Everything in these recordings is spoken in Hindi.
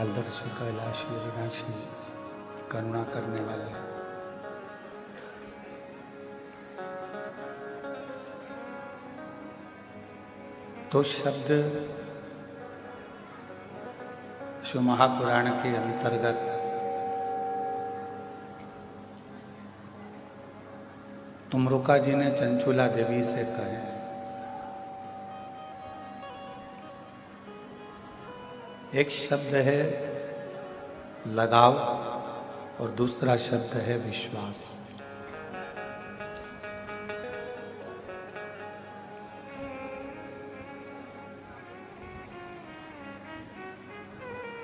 कालदर्शी कैलाशी अविनाशी करुणा करने वाले तो शब्द शिव महापुराण के अंतर्गत तुमरुका जी ने चंचुला देवी से कहे। एक शब्द है लगाव और दूसरा शब्द है विश्वास।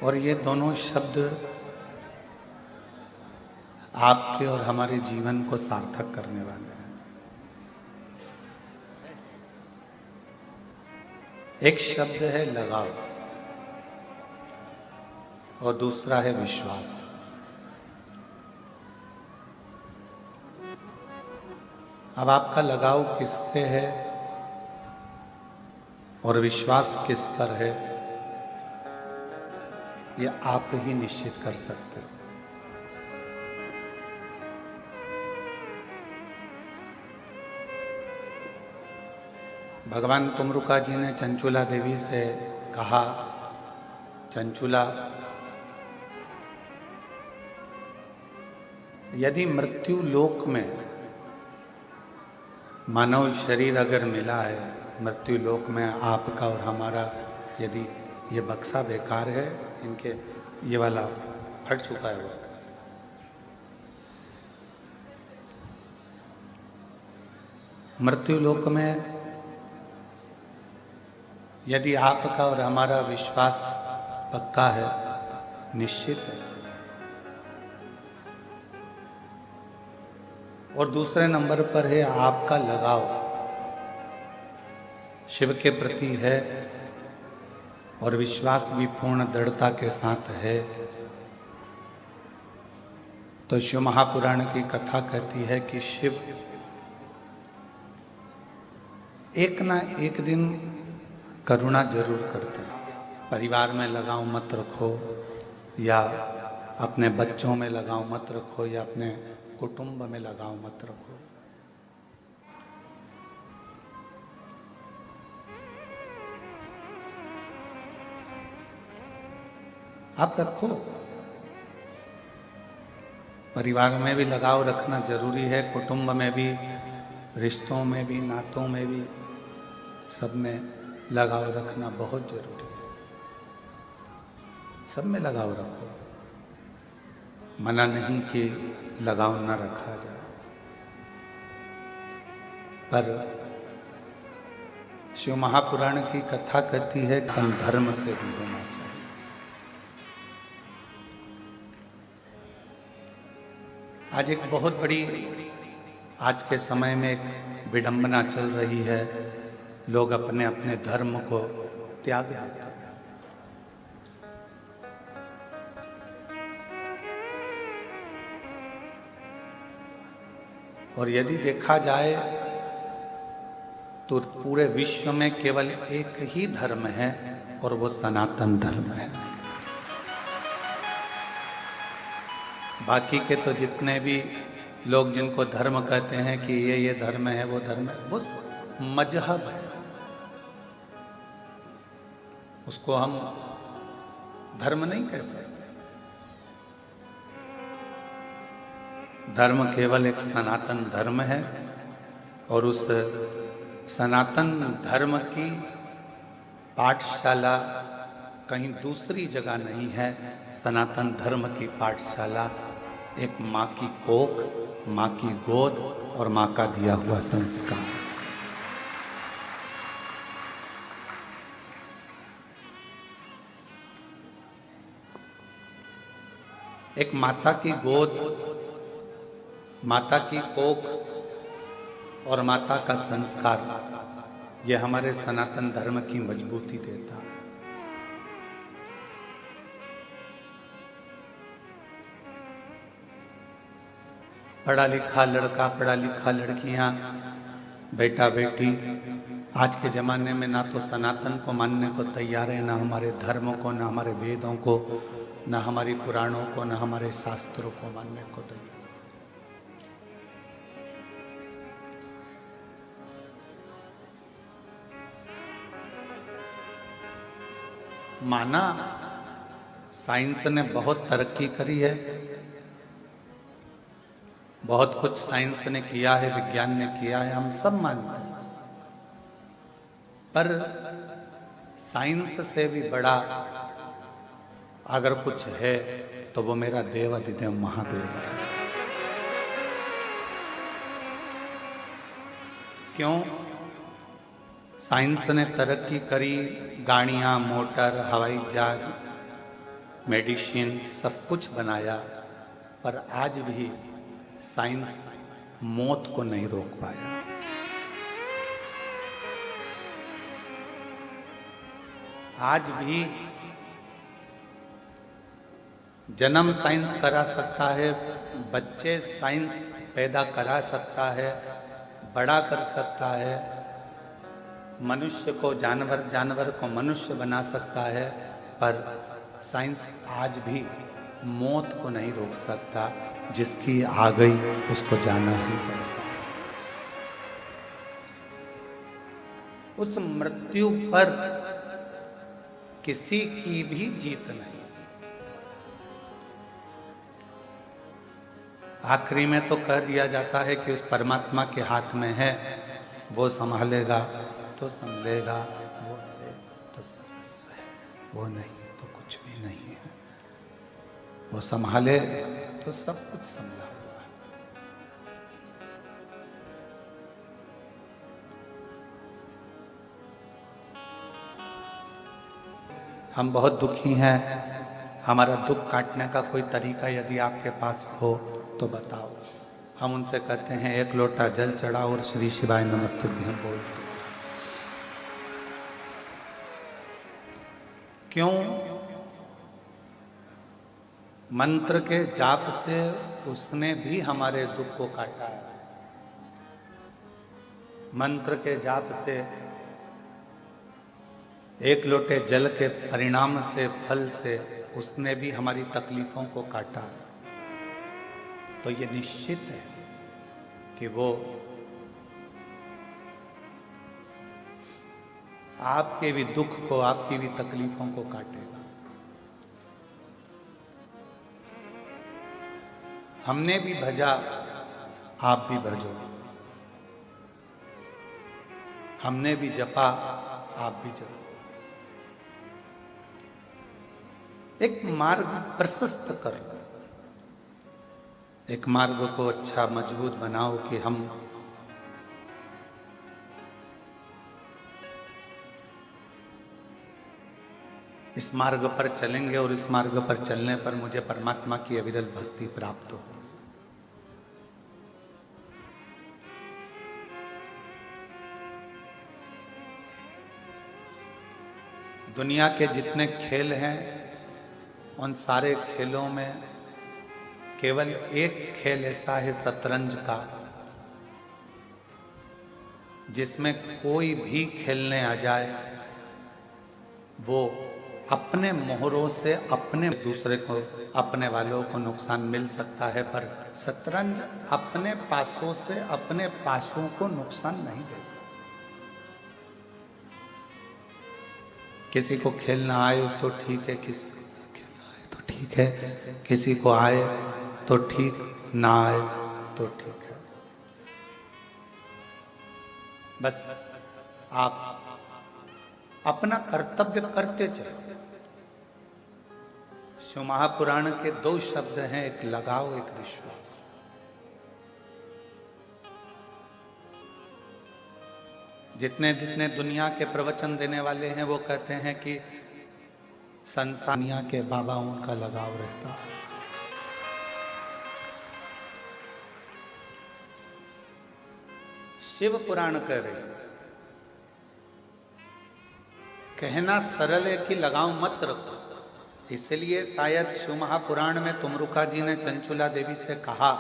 और ये दोनों शब्द आपके और हमारे जीवन को सार्थक करने वाले हैं। एक शब्द है लगाव और दूसरा है विश्वास। अब आपका लगाव किससे है और विश्वास किस पर है, ये आप ही निश्चित कर सकते हो। भगवान तुमरुका जी ने चंचुला देवी से कहा, चंचुला, यदि मृत्यु लोक में मानव शरीर अगर मिला है, मृत्यु लोक में आपका और हमारा, यदि ये बक्सा बेकार है, इनके ये वाला फट चुका है, वो मृत्यु लोक में यदि आपका और हमारा विश्वास पक्का है, निश्चित है, और दूसरे नंबर पर है आपका लगाव शिव के प्रति है और विश्वास भी पूर्ण दृढ़ता के साथ है, तो शिव महापुराण की कथा कहती है कि शिव एक ना एक दिन करुणा जरूर करते हैं। परिवार में लगाव मत रखो, या अपने बच्चों में लगाव मत रखो, या अपने कुटुंब में लगाव मत रखो। आप रखो, परिवार में भी लगाव रखना जरूरी है, कुटुंब में भी, रिश्तों में भी, नातों में भी, सब में लगाव रखना बहुत जरूरी है। सब में लगाव रखो, मना नहीं कि लगाव न रखा जाए, पर शिव महापुराण की कथा कहती है तन धर्म से भी होना चाहिए। आज एक बहुत बड़ी, आज के समय में एक विडंबना चल रही है, लोग अपने अपने धर्म को त्याग देते हैं। और यदि देखा जाए तो पूरे विश्व में केवल एक ही धर्म है और वो सनातन धर्म है। बाकी के तो जितने भी लोग जिनको धर्म कहते हैं कि ये धर्म है, वो धर्म है, वो मजहब है, उसको हम धर्म नहीं कह सकते। धर्म केवल एक सनातन धर्म है, और उस सनातन धर्म की पाठशाला कहीं दूसरी जगह नहीं है। सनातन धर्म की पाठशाला एक माँ की कोख, माँ की गोद और माँ का दिया हुआ संस्कार। एक माता की गोद, माता की कोख और माता का संस्कार, ये हमारे सनातन धर्म की मजबूती देता है। पढ़ा लिखा लड़का, पढ़ा लिखा लड़कियां, बेटा बेटी आज के ज़माने में ना तो सनातन को मानने को तैयार है, ना हमारे धर्मों को, ना हमारे वेदों को, न हमारी पुराणों को, न हमारे शास्त्रों को मानने को तैयार। माना साइंस ने बहुत तरक्की करी है, बहुत कुछ साइंस ने किया है, विज्ञान ने किया है, हम सब मानते हैं। पर साइंस से भी बड़ा अगर कुछ है तो वो मेरा देव अधिदेव महादेव है। क्यों? साइंस ने तरक्की करी, गाड़ियां, मोटर, हवाई जहाज, मेडिसिन सब कुछ बनाया, पर आज भी साइंस मौत को नहीं रोक पाया। आज भी जन्म साइंस करा सकता है, बच्चे साइंस पैदा करा सकता है, बड़ा कर सकता है, मनुष्य को जानवर, जानवर को मनुष्य बना सकता है, पर साइंस आज भी मौत को नहीं रोक सकता। जिसकी आ गई उसको जाना ही पड़ेगा। उस मृत्यु पर किसी की भी जीत नहीं। आखिरी में तो कह दिया जाता है कि उस परमात्मा के हाथ में है, वो संभालेगा तो संभलेगा, वो है तो सर्वस्व है, वो नहीं तो कुछ भी नहीं है। वो संभाले तो सब कुछ संभला हुआ है। हम बहुत दुखी हैं, हमारा दुख काटने का कोई तरीका यदि आपके पास हो तो बताओ। हम उनसे कहते हैं एक लोटा जल चढ़ाओ और श्री शिवाय नमस्तुभ्यं हम बोलते। क्यों? मंत्र के जाप से उसने भी हमारे दुख को काटा है। मंत्र के जाप से, एक लोटे जल के परिणाम से, फल से उसने भी हमारी तकलीफों को काटा है। तो ये निश्चित है कि वो आपके भी दुख को, आपकी भी तकलीफों को काटेगा। हमने भी भजा, आप भी भजो। हमने भी जपा, आप भी जपो। एक मार्ग प्रशस्त कर लो, एक मार्ग को अच्छा मजबूत बनाओ कि हम इस मार्ग पर चलेंगे और इस मार्ग पर चलने पर मुझे परमात्मा की अविरल भक्ति प्राप्त हो। दुनिया के जितने खेल हैं उन सारे खेलों में केवल एक खेल ऐसा है शतरंज का, जिसमें कोई भी खेलने आ जाए वो अपने मोहरों से अपने दूसरे को, अपने वालों को नुकसान मिल सकता है, पर शतरंज अपने पासों से अपने पासों को नुकसान नहीं देता। किसी को खेलना आए तो ठीक है, किसी को खेलना आए तो ठीक है, किसी को आए तो ठीक, ना आए तो ठीक है। बस आप अपना कर्तव्य करते चलो। शिव महापुराण के 2 शब्द हैं, एक लगाव, एक विश्वास। जितने जितने दुनिया के प्रवचन देने वाले हैं वो कहते हैं कि संसार दुनिया के बाबा उनका लगाव रहता है। शिव पुराण कह रहे, कहना सरल है कि लगाव मत रखो। इसलिए शायद शिव महापुराण में तुमरुका जी ने चंचुला देवी से कहा,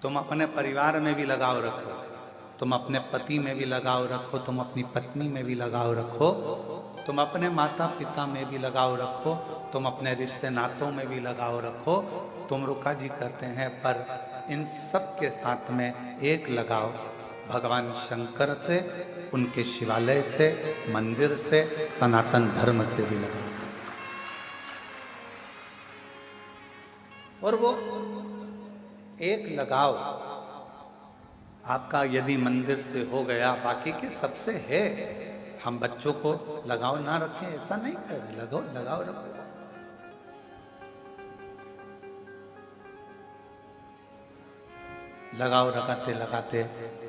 तुम अपने परिवार में भी लगाव रखो, तुम अपने पति में भी लगाव रखो, तुम अपनी पत्नी में भी लगाव रखो, तुम अपने माता पिता में भी लगाव रखो, तुम अपने रिश्ते नातों में भी लगाव रखो। तुम रुका जी कहते हैं, पर इन सब के साथ में एक लगाव भगवान शंकर से, उनके शिवालय से, मंदिर से, सनातन धर्म से भी लगाव। और वो एक लगाव आपका यदि मंदिर से हो गया, बाकी के सबसे है। हम बच्चों को लगाव ना रखें ऐसा नहीं कर रहे, लगाव रखो। लगाव लगाते लगाते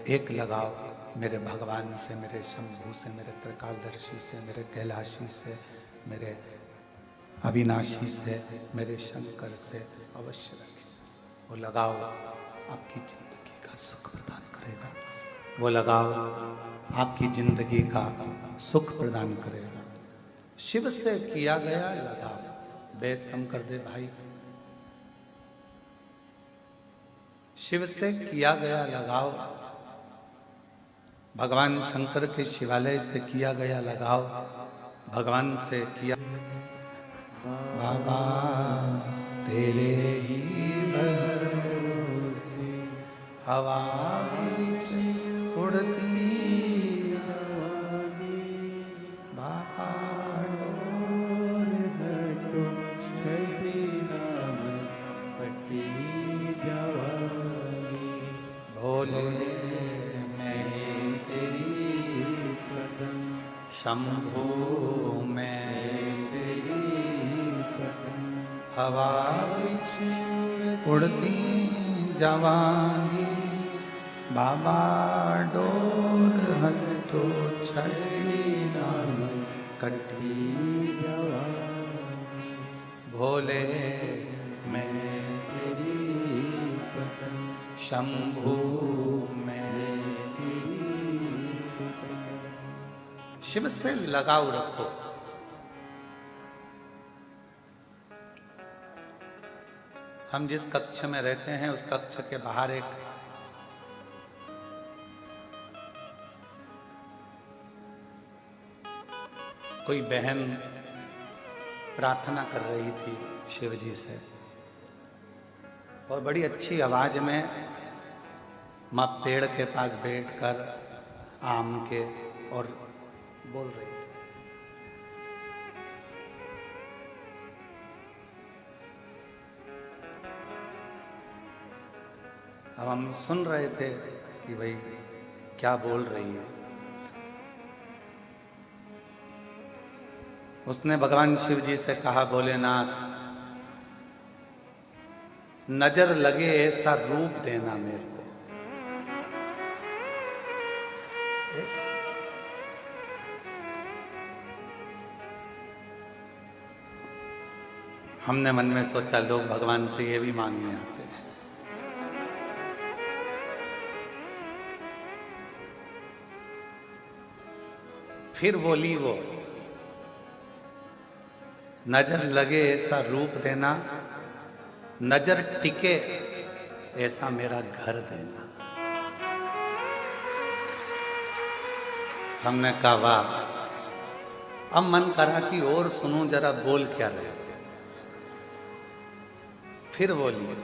एक लगाव मेरे भगवान से, मेरे शंभू से, मेरे त्रिकालदर्शी से, मेरे कैलाशी से, मेरे अविनाशी से, मेरे शंकर से अवश्य रखें। वो लगाव आपकी जिंदगी का सुख प्रदान करेगा। वो लगाव आपकी जिंदगी का सुख प्रदान करेगा। शिव से किया गया लगाव, बेस कम कर दे भाई। शिव से किया गया लगाव, भगवान शंकर के शिवालय से किया गया लगाव, भगवान से किया। बाबा तेरे ही भरोसे हवा बीच उड़ती, बाबा डोर घटो छठी नाम पट्टी जवानी, भोले मैं तेरी कदम, शंभू मैं तेरी कदम, हवा बीच उड़ती जवानी, बाबा डोर हटो छठी नाम कट्टी जवानी, भोले मैं तेरी कदम, शंभू मैं तेरी कदम। शिव से लगाव रखो। हम जिस कक्ष में रहते हैं उस कक्ष के बाहर एक कोई बहन प्रार्थना कर रही थी शिव जी से, और बड़ी अच्छी आवाज में मां पेड़ के पास बैठकर आम के और बोल रही थी। अब हम सुन रहे थे कि भाई क्या बोल रही है। उसने भगवान शिव जी से कहा, भोलेनाथ नजर लगे ऐसा रूप देना मेरे को। हमने मन में सोचा लोग भगवान से ये भी मांगने आते हैं। फिर बोली वो, नजर लगे ऐसा रूप देना, नजर टिके ऐसा मेरा घर देना। हमने कहा वाह, अब मन करा कि और सुनूं जरा बोल क्या रहे। फिर बोली,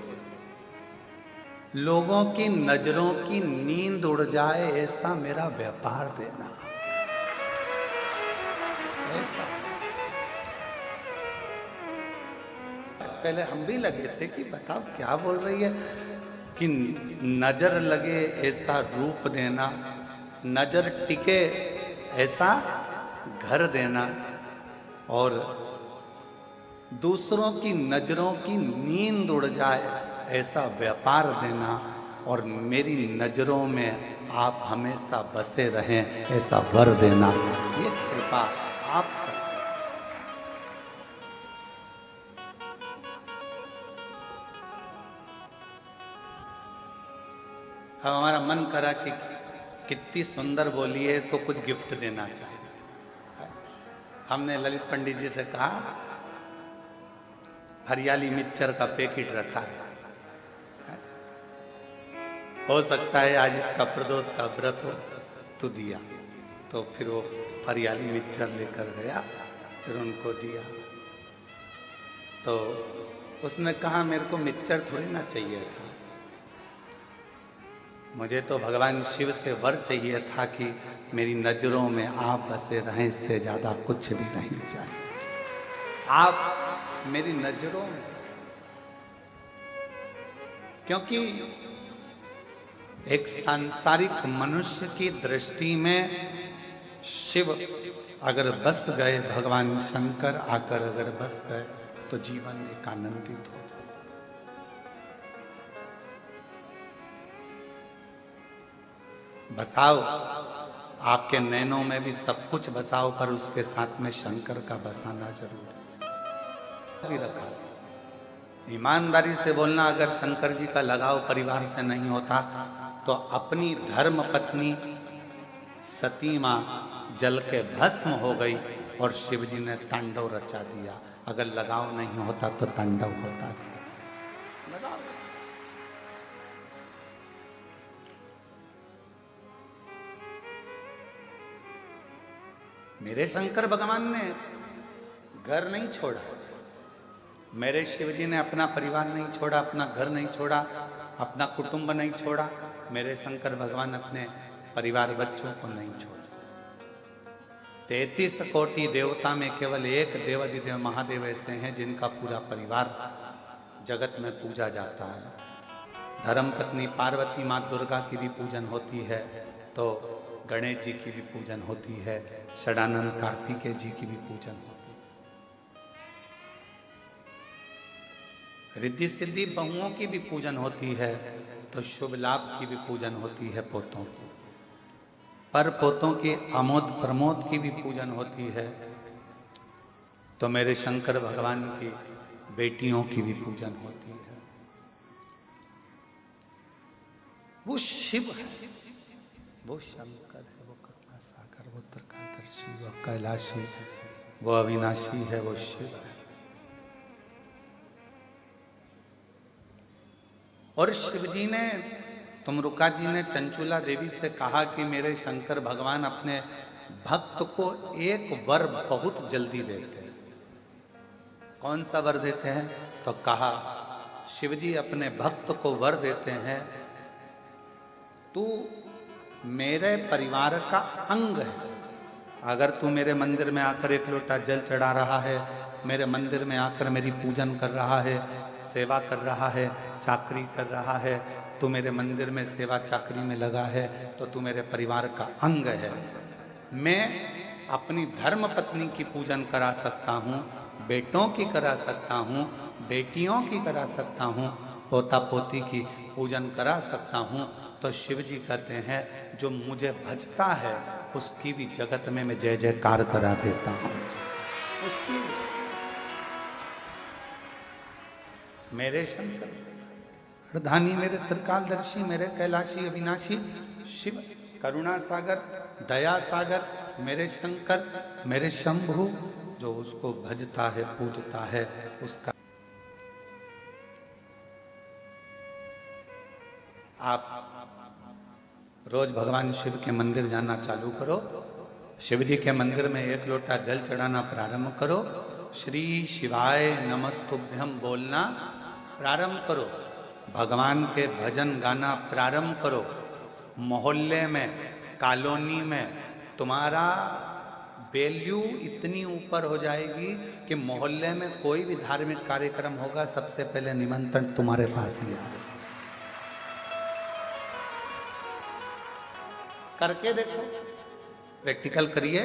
लोगों की नजरों की नींद उड़ जाए ऐसा मेरा व्यापार देना। ऐसा पहले हम भी लगे थे कि बताओ क्या बोल रही है, कि नजर लगे ऐसा रूप देना, नजर टिके ऐसा घर देना, और दूसरों की नजरों की नींद उड़ जाए ऐसा व्यापार देना, और मेरी नजरों में आप हमेशा बसे रहें ऐसा वर देना। ये कृपा आप अब हमारा मन करा कि कितनी सुंदर बोली है, इसको कुछ गिफ्ट देना चाहिए। हमने ललित पंडित जी से कहा, हरियाली मिक्सचर का पैकेट रखा है, हो सकता है आज इसका प्रदोष का व्रत हो तो दिया, तो फिर वो फरियाली मिक्सचर लेकर गया, फिर उनको दिया। तो उसने कहा मेरे को मिक्सचर थोड़ी ना चाहिए था, मुझे तो भगवान शिव से वर चाहिए था कि मेरी नजरों में आप बसे रहें, इससे ज्यादा कुछ भी नहीं चाहिए। आप मेरी नजरों में, क्योंकि एक सांसारिक मनुष्य की दृष्टि में शिव अगर बस गए, भगवान शंकर आकर अगर बस गए, तो जीवन एक आनंदित हो जाए। बसाओ, आपके नैनों में भी सब कुछ बसाओ, पर उसके साथ में शंकर का बसाना जरूर भी रखा। ईमानदारी से बोलना, अगर शंकर जी का लगाव परिवार से नहीं होता तो अपनी धर्म पत्नी सती मां जल के भस्म हो गई और शिव जी ने तांडव रचा दिया। अगर लगाव नहीं होता तो तांडव होता। लगाव मेरे शंकर भगवान ने घर नहीं छोड़ा, मेरे शिव जी ने अपना परिवार नहीं छोड़ा, अपना घर नहीं छोड़ा, अपना कुटुंब नहीं छोड़ा। मेरे शंकर भगवान अपने परिवार बच्चों को नहीं छोड़ा। 33 कोटि देवता में केवल एक देवाधिदेव महादेव ऐसे हैं जिनका पूरा परिवार जगत में पूजा जाता है। धर्म पत्नी पार्वती माँ दुर्गा की भी पूजन होती है, तो गणेश जी की भी पूजन होती है, षडानंद कार्तिकेय जी की भी पूजन होती है, रिद्धि सिद्धि बहुओं की भी पूजन होती है, तो शुभ लाभ की भी पूजन होती है पोतों की, पर पोतों की आमोद प्रमोद की भी पूजन होती है, तो मेरे शंकर भगवान की बेटियों की भी पूजन होती है। वो शिव है, वो शंकर है, वो करुणा सागर, वो त्रिकालदर्शी, वो कैलाशी, वो अविनाशी है, वो शिव है। और शिव जी ने, तुमरुका जी ने चंचुला देवी से कहा कि मेरे शंकर भगवान अपने भक्त को एक वर बहुत जल्दी देते हैं। कौन सा वर देते हैं? तो कहा शिव जी अपने भक्त को वर देते हैं, तू मेरे परिवार का अंग है। अगर तू मेरे मंदिर में आकर एक लोटा जल चढ़ा रहा है, मेरे मंदिर में आकर मेरी पूजन कर रहा है, सेवा कर रहा है, चाकरी कर रहा है, तू मेरे मंदिर में सेवा चाकरी में लगा है, तो तू मेरे परिवार का अंग है। मैं अपनी धर्म पत्नी की पूजन करा सकता हूँ, बेटों की करा सकता हूँ, बेटियों की करा सकता हूँ, पोता पोती की पूजन करा सकता हूँ। तो शिव जी कहते हैं जो मुझे भजता है उसकी भी जगत में मैं जय जयकार करा देता हूँ। उसकी मेरे शंकर प्रधानी, मेरे त्रिकालदर्शी, मेरे कैलाशी अविनाशी शिव, करुणा सागर, दया सागर, मेरे शंकर, मेरे शंभु, जो उसको भजता है पूजता है उसका। आप रोज भगवान शिव के मंदिर जाना चालू करो, शिव जी के मंदिर में एक लोटा जल चढ़ाना प्रारंभ करो, श्री शिवाय नमस्तुभ्यम बोलना प्रारंभ करो, भगवान के भजन गाना प्रारंभ करो। मोहल्ले में, कॉलोनी में तुम्हारा वैल्यू इतनी ऊपर हो जाएगी कि मोहल्ले में कोई भी धार्मिक कार्यक्रम होगा, सबसे पहले निमंत्रण तुम्हारे पास ही आएगा। करके देखो, प्रैक्टिकल करिए।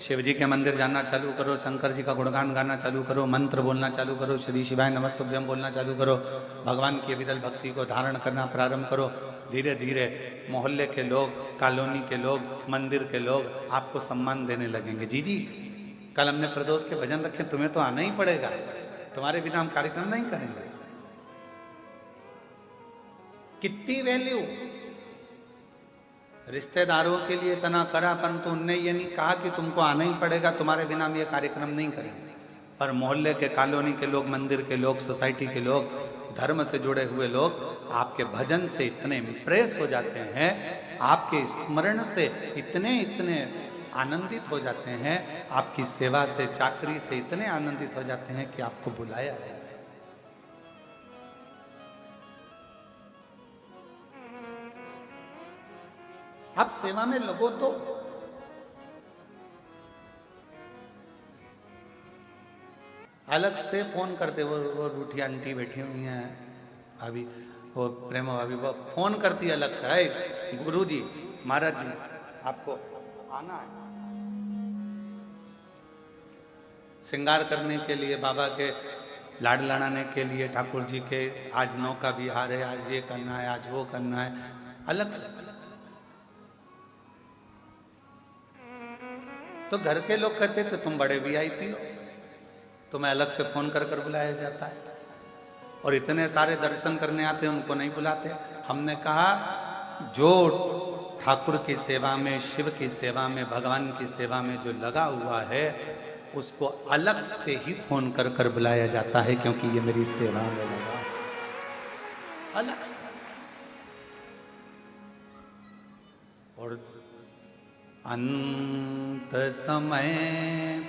शिव जी के मंदिर जाना चालू करो, शंकर जी का गुणगान गाना चालू करो, मंत्र बोलना चालू करो, श्री शिवाय नमस्तुभ्यम बोलना चालू करो, भगवान की विरल भक्ति को धारण करना प्रारंभ करो। धीरे धीरे मोहल्ले के लोग, कॉलोनी के लोग, मंदिर के लोग आपको सम्मान देने लगेंगे। जी जी, कल हमने प्रदोष के भजन रखे, तुम्हें तो आना ही पड़ेगा, तुम्हारे बिना हम कार्यक्रम नहीं करेंगे। कितनी वैल्यू रिश्तेदारों के लिए इतना करा, परंतु उनने ये नहीं कहा कि तुमको आना ही पड़ेगा, तुम्हारे बिना हम ये कार्यक्रम नहीं करेंगे। पर मोहल्ले के, कॉलोनी के लोग, मंदिर के लोग, सोसाइटी के लोग, धर्म से जुड़े हुए लोग आपके भजन से इतने इम्प्रेस हो जाते हैं, आपके स्मरण से इतने इतने आनंदित हो जाते हैं, आपकी सेवा से, चाकरी से इतने आनंदित हो जाते हैं कि आपको बुलाया जाए। आप सेवा में लगो तो अलग से फोन करते, वो रूठी आंटी बैठी हुई हैं अभी, वो प्रेम भाभी, वो फोन करती है अलग से, है गुरुजी, महाराज जी आपको आना है श्रृंगार करने के लिए, बाबा के लाड लड़ाने के लिए, ठाकुर जी के आज नौका विहार है, आज ये करना है, आज वो करना है, अलग से। तो घर के लोग कहते थे तुम बड़े वीआईपी हो, तुम्हें अलग से फोन कर कर बुलाया जाता है, और इतने सारे दर्शन करने आते हैं उनको नहीं बुलाते। हमने कहा जो ठाकुर की सेवा में, शिव की सेवा में, भगवान की सेवा में जो लगा हुआ है उसको अलग से ही फोन कर कर बुलाया जाता है, क्योंकि ये मेरी सेवा में लगा अलग से। और अंत समय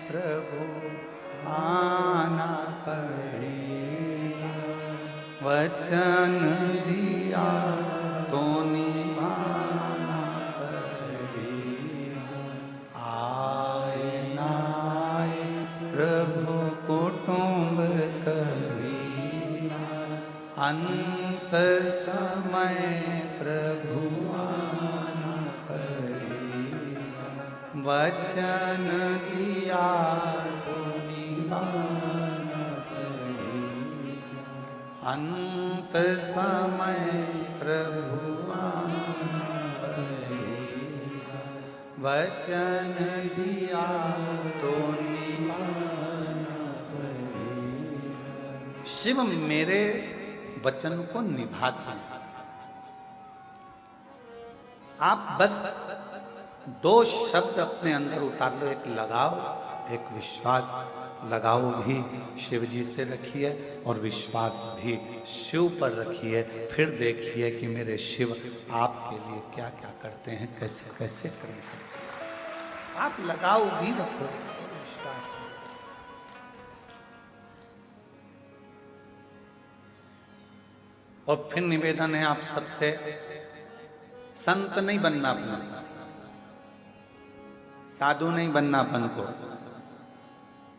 प्रभु आना पड़ेगा, वचन दिया तो निभाना पड़ेगा, आए ना आए प्रभु कुटुंब कबीरा, अंत समय प्रभु आना पड़ेगा, वचन दिया तो निभाना पड़ेगा, अंत समय प्रभु आना पड़ेगा, वचन दिया तो निभाना पड़ेगा। शिव मेरे वचन को निभाते हैं। आप बस दो शब्द अपने अंदर उतार लो, एक लगाव, एक विश्वास। लगाव भी शिव जी से रखिए और विश्वास भी शिव पर रखिए, फिर देखिए कि मेरे शिव आपके लिए क्या क्या करते हैं, कैसे कैसे कर सकते हैं। आप लगाव भी रखो और विश्वास भी। और फिर निवेदन है आप सबसे, संत नहीं बनना अपना, साधु नहीं बनना अपन को,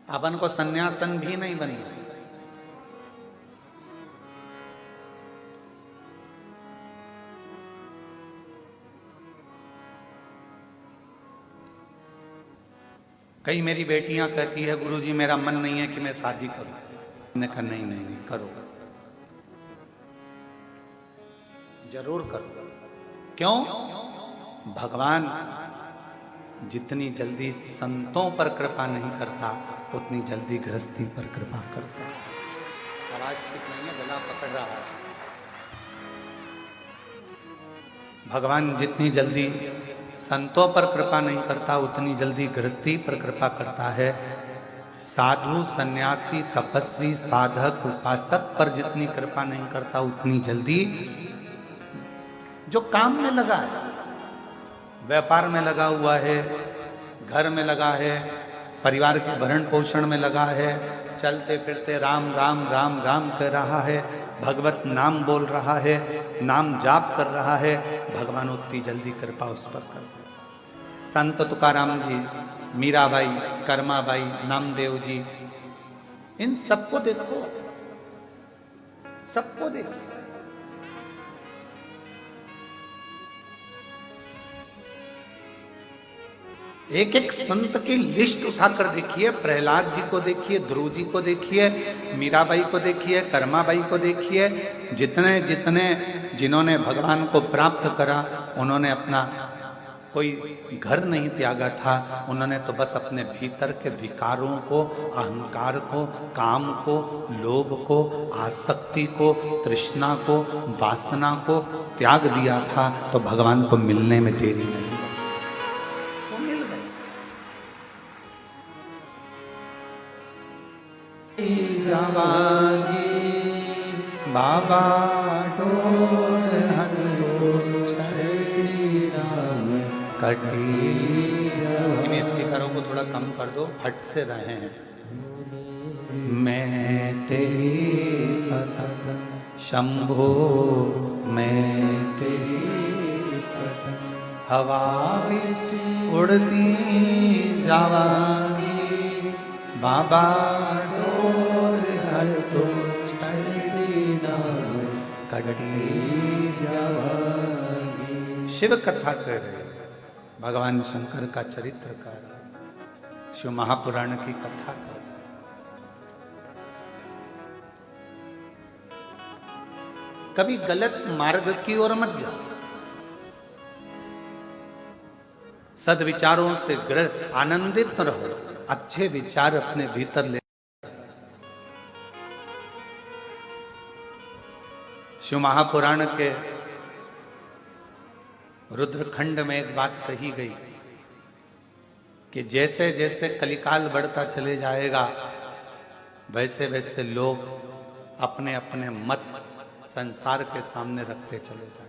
अपन को सन्यासन भी नहीं बनना। कई मेरी बेटियां कहती है गुरुजी मेरा मन नहीं है कि मैं शादी करूं। मैंने कहा नहीं नहीं नहीं करो, जरूर करो। क्यों? भगवान जितनी जल्दी संतों पर कृपा नहीं करता उतनी जल्दी गृहस्थी पर कृपा करता है। आवाज ठीक नहीं है, गला पकड़ रहा है। भगवान जितनी जल्दी संतों पर कृपा नहीं करता उतनी जल्दी गृहस्थी पर कृपा करता है। साधु, सन्यासी, तपस्वी, साधक, उपासक पर जितनी कृपा नहीं करता उतनी जल्दी जो काम में लगा है, व्यापार में लगा हुआ है, घर में लगा है, परिवार के भरण पोषण में लगा है, चलते फिरते राम राम राम राम कर रहा है, भगवत नाम बोल रहा है, नाम जाप कर रहा है, भगवान उतनी जल्दी कृपा उस पर करते हैं। संत तुकाराम जी, मीराबाई, कर्माबाई, नामदेव जी, इन सबको देखो, सबको देखो। एक एक संत की लिस्ट उठाकर देखिए, प्रहलाद जी को देखिए, ध्रुव जी को देखिए, मीराबाई को देखिए, कर्माबाई को देखिए, जितने जितने जिन्होंने भगवान को प्राप्त करा उन्होंने अपना कोई घर नहीं त्यागा था, उन्होंने तो बस अपने भीतर के विकारों को, अहंकार को, काम को, लोभ को, आसक्ति को, तृष्णा को, वासना को त्याग दिया था, तो भगवान को मिलने में देरी नहीं। जावागी बाबा डोर हंदो छड़ी राम कटी स्पीकरों को थोड़ा कम कर दो, हट से रहे हैं। मैं तेरी पतंग शंभो, मैं तेरी पतंग हवा बिच उड़ती जावांगी, बाबा डोर हर तो छड़ी ना कटी जावांगी। शिव कथा कर रहे हैं, भगवान शंकर का चरित्र कर रहे हैं, शिव महापुराण की कथा कर। कभी गलत मार्ग की ओर मत जाओ, सद्विचारों से ग्रस्त आनंदित रहो, अच्छे विचार अपने भीतर ले। शिव महापुराण के रुद्रखंड में एक बात कही गई कि जैसे जैसे कलिकाल बढ़ता चले जाएगा, वैसे वैसे लोग अपने अपने मत संसार के सामने रखते चले जाएंगे।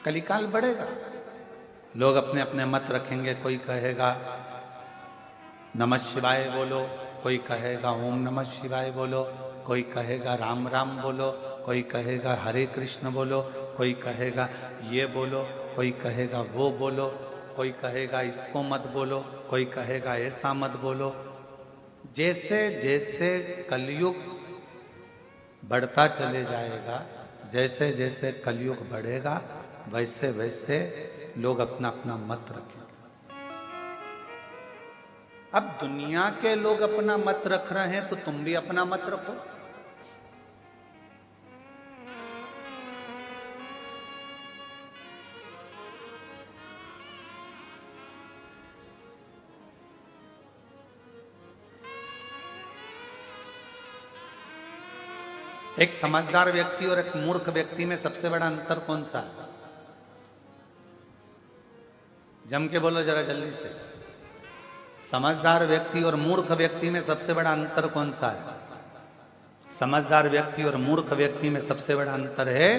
कलिकाल बढ़ेगा, लोग अपने अपने मत रखेंगे। कोई कहेगा नमः शिवाय बोलो, कोई कहेगा ओम नमः शिवाय बोलो, कोई कहेगा राम राम बोलो, कोई कहेगा हरे कृष्ण बोलो, कोई कहेगा ये बोलो, कोई कहेगा वो बोलो, कोई कहेगा इसको मत बोलो, कोई कहेगा ऐसा मत बोलो। जैसे जैसे कलयुग बढ़ता चले जाएगा, जैसे जैसे कलयुग बढ़ेगा, वैसे वैसे लोग अपना अपना मत रखेंगे। अब दुनिया के लोग अपना मत रख रहे हैं तो तुम भी अपना मत रखो। एक समझदार व्यक्ति और एक मूर्ख व्यक्ति में सबसे बड़ा अंतर कौन सा है? जम के बोलो जरा जल्दी से। समझदार व्यक्ति और मूर्ख व्यक्ति में सबसे बड़ा अंतर कौन सा है? समझदार व्यक्ति और मूर्ख व्यक्ति में सबसे बड़ा अंतर है,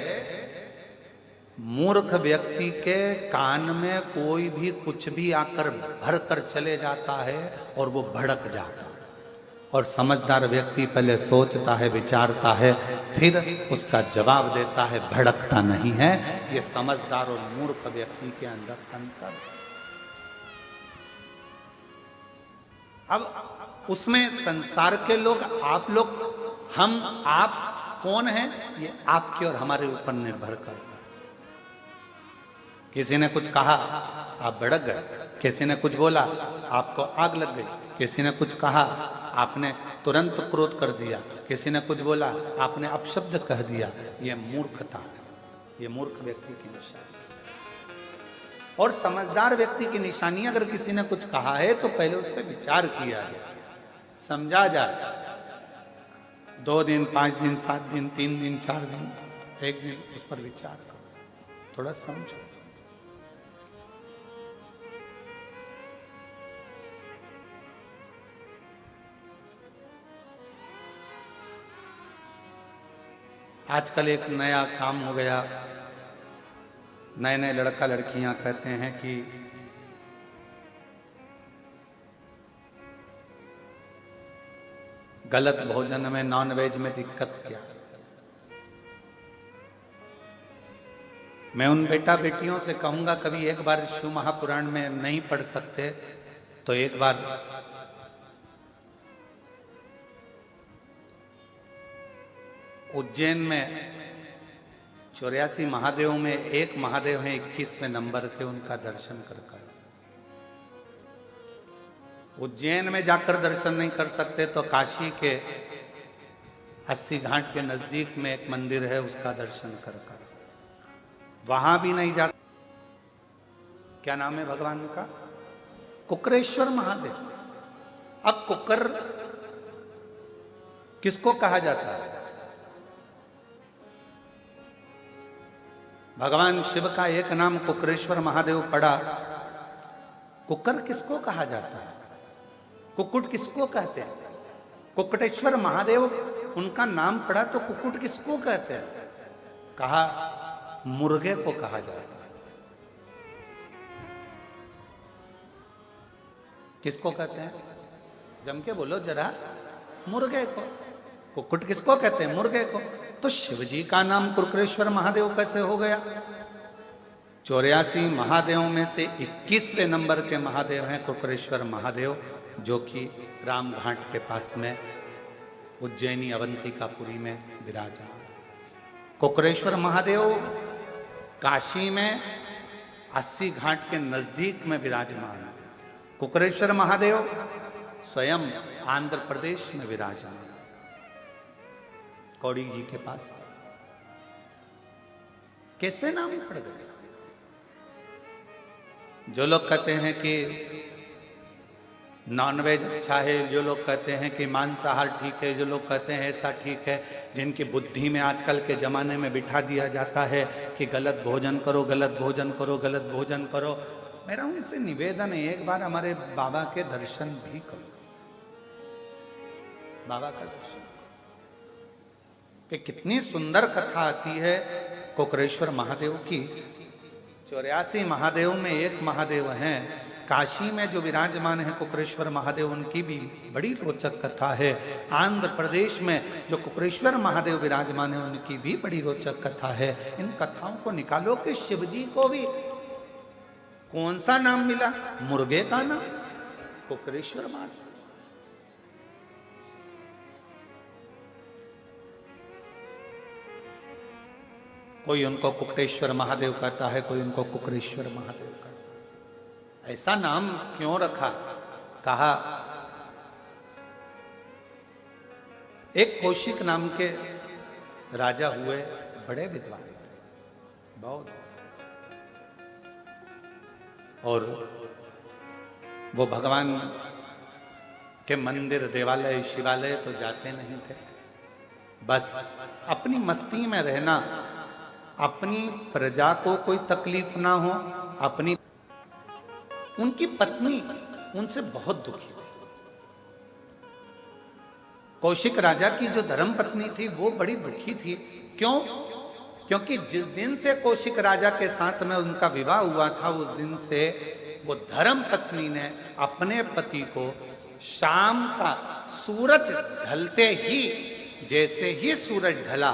मूर्ख व्यक्ति के कान में कोई भी कुछ भी आकर भर कर चले जाता है और वो भड़क जाता है, और समझदार व्यक्ति पहले सोचता है, विचारता है, फिर उसका जवाब देता है, भड़कता नहीं है। ये समझदार और मूर्ख व्यक्ति के अंदर अंतर है। अब उसमें संसार के लोग, आप लोग, हम, आप कौन हैं, ये आपके और हमारे ऊपर निर्भर करता है। किसी ने कुछ कहा, आप भड़क गए। किसी ने कुछ बोला, आपको आग लग गई। किसी ने कुछ कहा, आपने तुरंत क्रोध कर दिया। किसी ने कुछ बोला, आपने अपशब्द कह दिया। ये मूर्खता है, ये मूर्ख व्यक्ति की निशानी। और समझदार व्यक्ति की निशानी, अगर किसी ने कुछ कहा है तो पहले उस पर विचार किया जाए, समझा जाए। 2 दिन, 5 दिन, 7 दिन, 3 दिन, 4 दिन, 1 दिन उस पर विचार करो, थोड़ा समझो। आजकल एक नया काम हो गया, नए नए लड़का लड़कियां कहते हैं कि गलत भोजन में, नॉनवेज में दिक्कत क्या। मैं उन बेटा बेटियों से कहूंगा, कभी एक बार शिव महापुराण में नहीं पढ़ सकते तो एक बार उज्जैन में 84 महादेव में एक महादेव हैं 21वें नंबर के, उनका दर्शन कर। उज्जैन में जाकर दर्शन नहीं कर सकते तो काशी के 80 घाट के नजदीक में एक मंदिर है, उसका दर्शन कर। वहां भी नहीं जा। क्या नाम है भगवान का? कुकरेश्वर महादेव। अब कुकर किसको कहा जाता है? भगवान शिव का एक नाम कुकरेश्वर महादेव पड़ा। कुकर किसको कहा जाता है? कुकुट किसको कहते हैं? कुकुटेश्वर महादेव उनका नाम पड़ा तो कुकुट किसको कहते हैं? कहा मुर्गे को कहा जाता है। किसको कहते हैं? जम के बोलो जरा। मुर्गे को। कुक्कुट किसको कहते हैं? मुर्गे को। तो शिवजी का नाम कुक्रेश्वर महादेव कैसे हो गया? 84 महादेवों में से 21वें नंबर के महादेव हैं कुक्रेश्वर महादेव, जो कि राम घाट के पास में उज्जैनी अवंतिकापुरी में विराजमान। कुक्रेश्वर महादेव काशी में 80 घाट के नजदीक में विराजमान है। कुक्रेश्वर महादेव स्वयं आंध्र प्रदेश में विराजमान, कौड़ी जी के पास। कैसे नाम पड़ गए? जो लोग कहते हैं कि नॉनवेज अच्छा है, जो लोग कहते हैं कि मांसाहार ठीक है, जो लोग कहते हैं ऐसा ठीक है, जिनकी बुद्धि में आजकल के ज़माने में बिठा दिया जाता है कि गलत भोजन करो, गलत भोजन करो, गलत भोजन करो। मेरा उनसे निवेदन है, एक बार हमारे बाबा के दर्शन भी करो। बाबा का दर्शन कि कितनी सुंदर कथा आती है कुक्रेश्वर महादेव की। 84 महादेव में एक महादेव हैं, काशी में जो विराजमान है कुक्रेश्वर महादेव, उनकी भी बड़ी रोचक कथा है। आंध्र प्रदेश में जो कुक्रेश्वर महादेव विराजमान है, उनकी भी बड़ी रोचक कथा है। इन कथाओं को निकालो कि शिवजी को भी कौन सा नाम मिला? मुर्गे का नाम, कुक्रेश्वर महादेव। कोई उनको कुक्रेश्वर महादेव कहता है, कोई उनको कुक्रेश्वर महादेव कहता है। ऐसा नाम क्यों रखा? कहा एक कौशिक नाम के राजा हुए, बड़े विद्वान, बहुत, और वो भगवान के मंदिर, देवालय, शिवालय तो जाते नहीं थे। बस अपनी मस्ती में रहना, अपनी प्रजा को कोई तकलीफ ना हो। अपनी उनकी पत्नी उनसे बहुत दुखी थी। कौशिक राजा की जो धर्म पत्नी थी वो बड़ी दुखी थी। क्यों? क्योंकि जिस दिन से कौशिक राजा के साथ में उनका विवाह हुआ था, उस दिन से वो धर्म पत्नी ने अपने पति को शाम का सूरज ढलते ही, जैसे ही सूरज ढला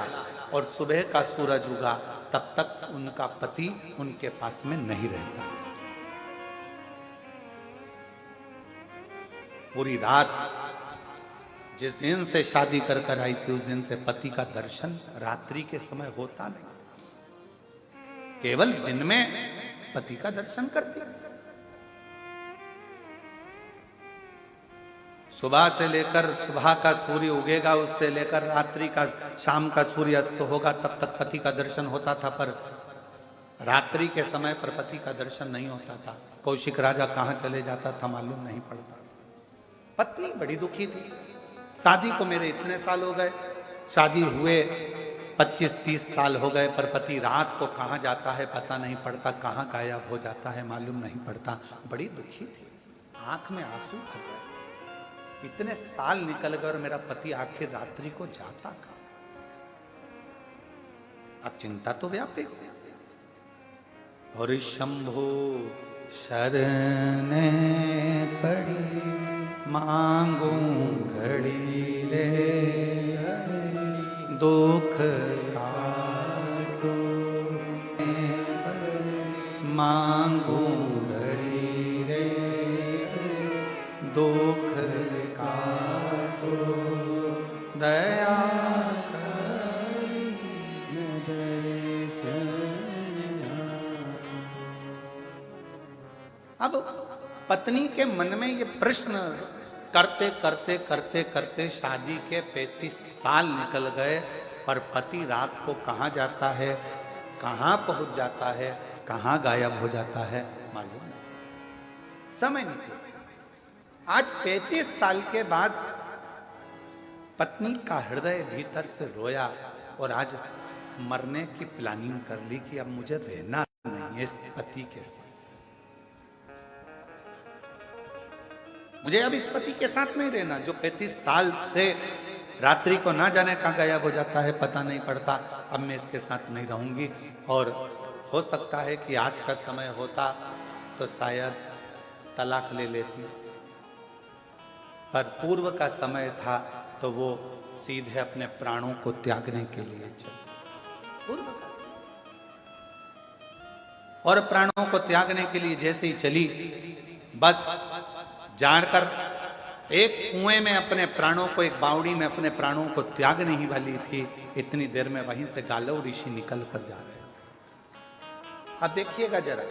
और सुबह का सूरज उगा, तब तक उनका पति उनके पास में नहीं रहता। पूरी रात, जिस दिन से शादी कर कर आई थी, उस दिन से पति का दर्शन रात्रि के समय होता नहीं, केवल दिन में पति का दर्शन करती। सुबह से लेकर, सुबह का सूर्य उगेगा, उससे लेकर रात्रि का, शाम का सूर्य अस्त होगा, तब तक पति का दर्शन होता था। पर रात्रि के समय पर पति का दर्शन नहीं होता था। कौशिक राजा कहाँ चले जाता था मालूम नहीं पड़ता। पत्नी बड़ी दुखी थी। शादी को मेरे इतने साल हो गए, शादी हुए 25-30 साल हो गए, पर पति रात को कहाँ जाता है पता नहीं पड़ता, कहाँ गायब हो जाता है मालूम नहीं पड़ता। बड़ी दुखी थी, आंख में आंसू भर गए। इतने साल निकल गए और मेरा पति आखिर रात्रि को जाता कहाँ? अब चिंता तो व्यापी। और शंभो शरण पड़ी मांगू घड़ी रे, दुख काटो मांगू घड़ी रे, दुख काटो दया अब पत्नी के मन में ये प्रश्न करते करते करते करते शादी के 35 साल निकल गए, पर पति रात को कहाँ जाता है, कहाँ पहुंच जाता है, कहाँ गायब हो जाता है मालूम नहीं, समय निकल। आज 35 साल के बाद पत्नी का हृदय भीतर से रोया और आज मरने की प्लानिंग कर ली कि अब मुझे रहना नहीं है इस पति के साथ, मुझे अब इस पति के साथ नहीं रहना जो 35 साल से रात्रि को ना जाने कहाँ गायब हो जाता है, पता नहीं पड़ता। अब मैं इसके साथ नहीं रहूंगी, और हो सकता है कि आज का समय होता तो शायद तलाक ले लेती, पर पूर्व का समय था तो वो सीधे अपने प्राणों को त्यागने के लिए चली। पूर्व का समय। और प्राणों को त्यागने के लिए जैसे ही चली, बस जानकर एक कुएं में अपने प्राणों को, एक बावड़ी में अपने प्राणों को त्यागने ही वाली थी, इतनी देर में वहीं से गालव ऋषि निकल कर जा रहे हैं। अब देखिएगा जरा,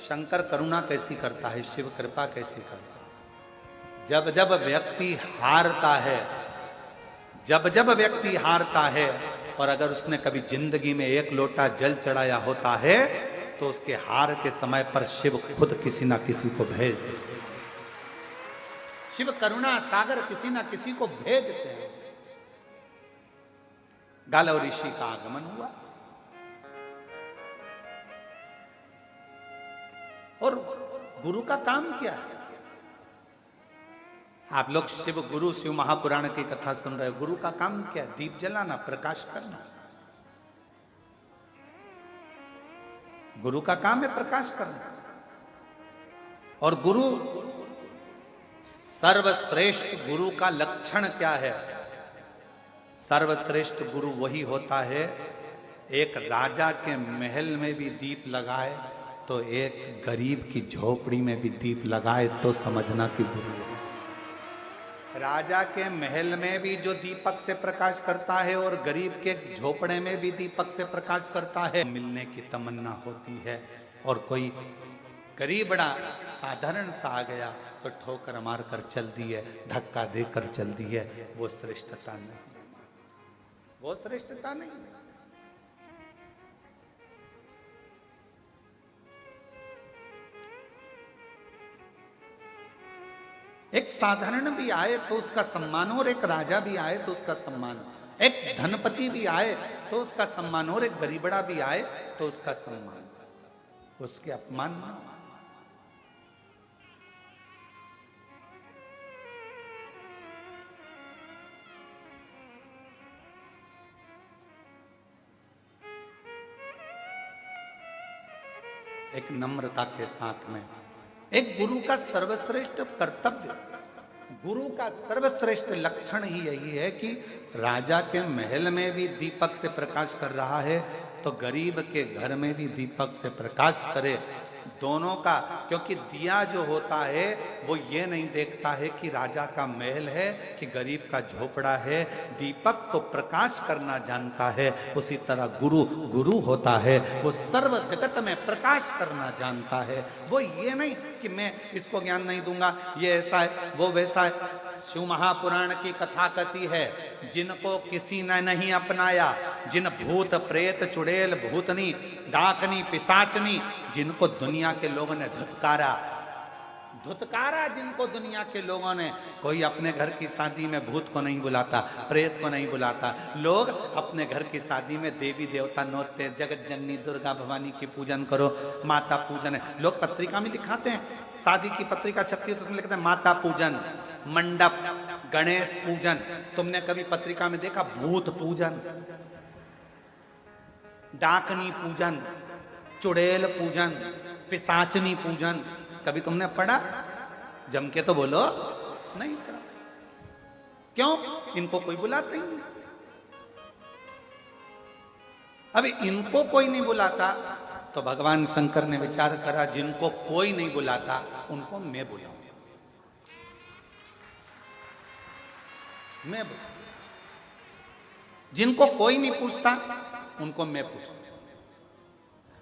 शंकर करुणा कैसी करता है, शिव कृपा कैसी करता है। जब जब व्यक्ति हारता है, जब जब व्यक्ति हारता है, और अगर उसने कभी जिंदगी में एक लोटा जल चढ़ाया होता है, तो उसके हार के समय पर शिव खुद किसी ना किसी को भेज देते हैं। शिव करुणा सागर किसी ना किसी को भेज देते हैं। गालव ऋषि का आगमन हुआ, और गुरु का काम क्या है? आप लोग शिव गुरु, शिव महापुराण की कथा सुन रहे हो। गुरु का काम क्या है? दीप जलाना, प्रकाश करना। गुरु का काम है प्रकाश करना। और गुरु, सर्वश्रेष्ठ गुरु का लक्षण क्या है? सर्वश्रेष्ठ गुरु वही होता है, एक राजा के महल में भी दीप लगाए तो एक गरीब की झोपड़ी में भी दीप लगाए तो समझना कि गुरु है। राजा के महल में भी जो दीपक से प्रकाश करता है और गरीब के झोपड़े में भी दीपक से प्रकाश करता है, मिलने की तमन्ना होती है। और कोई गरीब बड़ा साधारण सा आ गया तो ठोकर मार कर चल दी है, धक्का देकर चल दी है, वो श्रेष्ठता नहीं, वो श्रेष्ठता नहीं। एक साधारण भी आए तो उसका सम्मान, और एक राजा भी आए तो उसका सम्मान, एक धनपति भी आए तो उसका सम्मान, और एक गरीबड़ा भी आए तो उसका सम्मान, उसके अपमान ना। एक नम्रता के साथ में, एक गुरु का सर्वश्रेष्ठ कर्तव्य, गुरु का सर्वश्रेष्ठ लक्षण ही यही है कि राजा के महल में भी दीपक से प्रकाश कर रहा है तो गरीब के घर में भी दीपक से प्रकाश करे, दोनों का। क्योंकि दिया जो होता है वो ये नहीं देखता है कि राजा का महल है कि गरीब का झोपड़ा है, दीपक तो प्रकाश करना जानता है। उसी तरह गुरु गुरु होता है, वो सर्व जगत में प्रकाश करना जानता है। वो ये नहीं कि मैं इसको ज्ञान नहीं दूंगा, ये ऐसा है वो वैसा है। शिव महापुराण की कथा कहती है, जिनको किसी ने नहीं अपनाया, जिन भूत प्रेत चुड़ैल भूतनी डाकनी पिशाचनी, जिनको दुनिया के लोगों ने धुतकारा, धुतकारा जिनको दुनिया के लोगों ने। कोई अपने घर की शादी में भूत को नहीं बुलाता, प्रेत को नहीं बुलाता। लोग अपने घर की शादी में देवी देवता नोचते, जगत जननी दुर्गा भवानी की पूजन करो, माता पूजन है। लोग पत्रिका में लिखाते हैं, शादी की पत्रिका छपती है तो उसमें लिखते हैं माता पूजन, मंडप, गणेश पूजन। तुमने कभी पत्रिका में देखा भूत पूजन, डाकनी पूजन, चुड़ैल पूजन, पिशाचनी पूजन? कभी तुमने पढ़ा? जम के तो बोलो, नहीं पढ़ा। क्यों? इनको कोई बुलाता ही नहीं। अभी इनको कोई नहीं बुलाता तो भगवान शंकर ने विचार करा, जिनको कोई नहीं बुलाता उनको मैं बुलाऊं, मैं बुलाऊं। जिनको कोई नहीं पूछता उनको मैं पूछूं।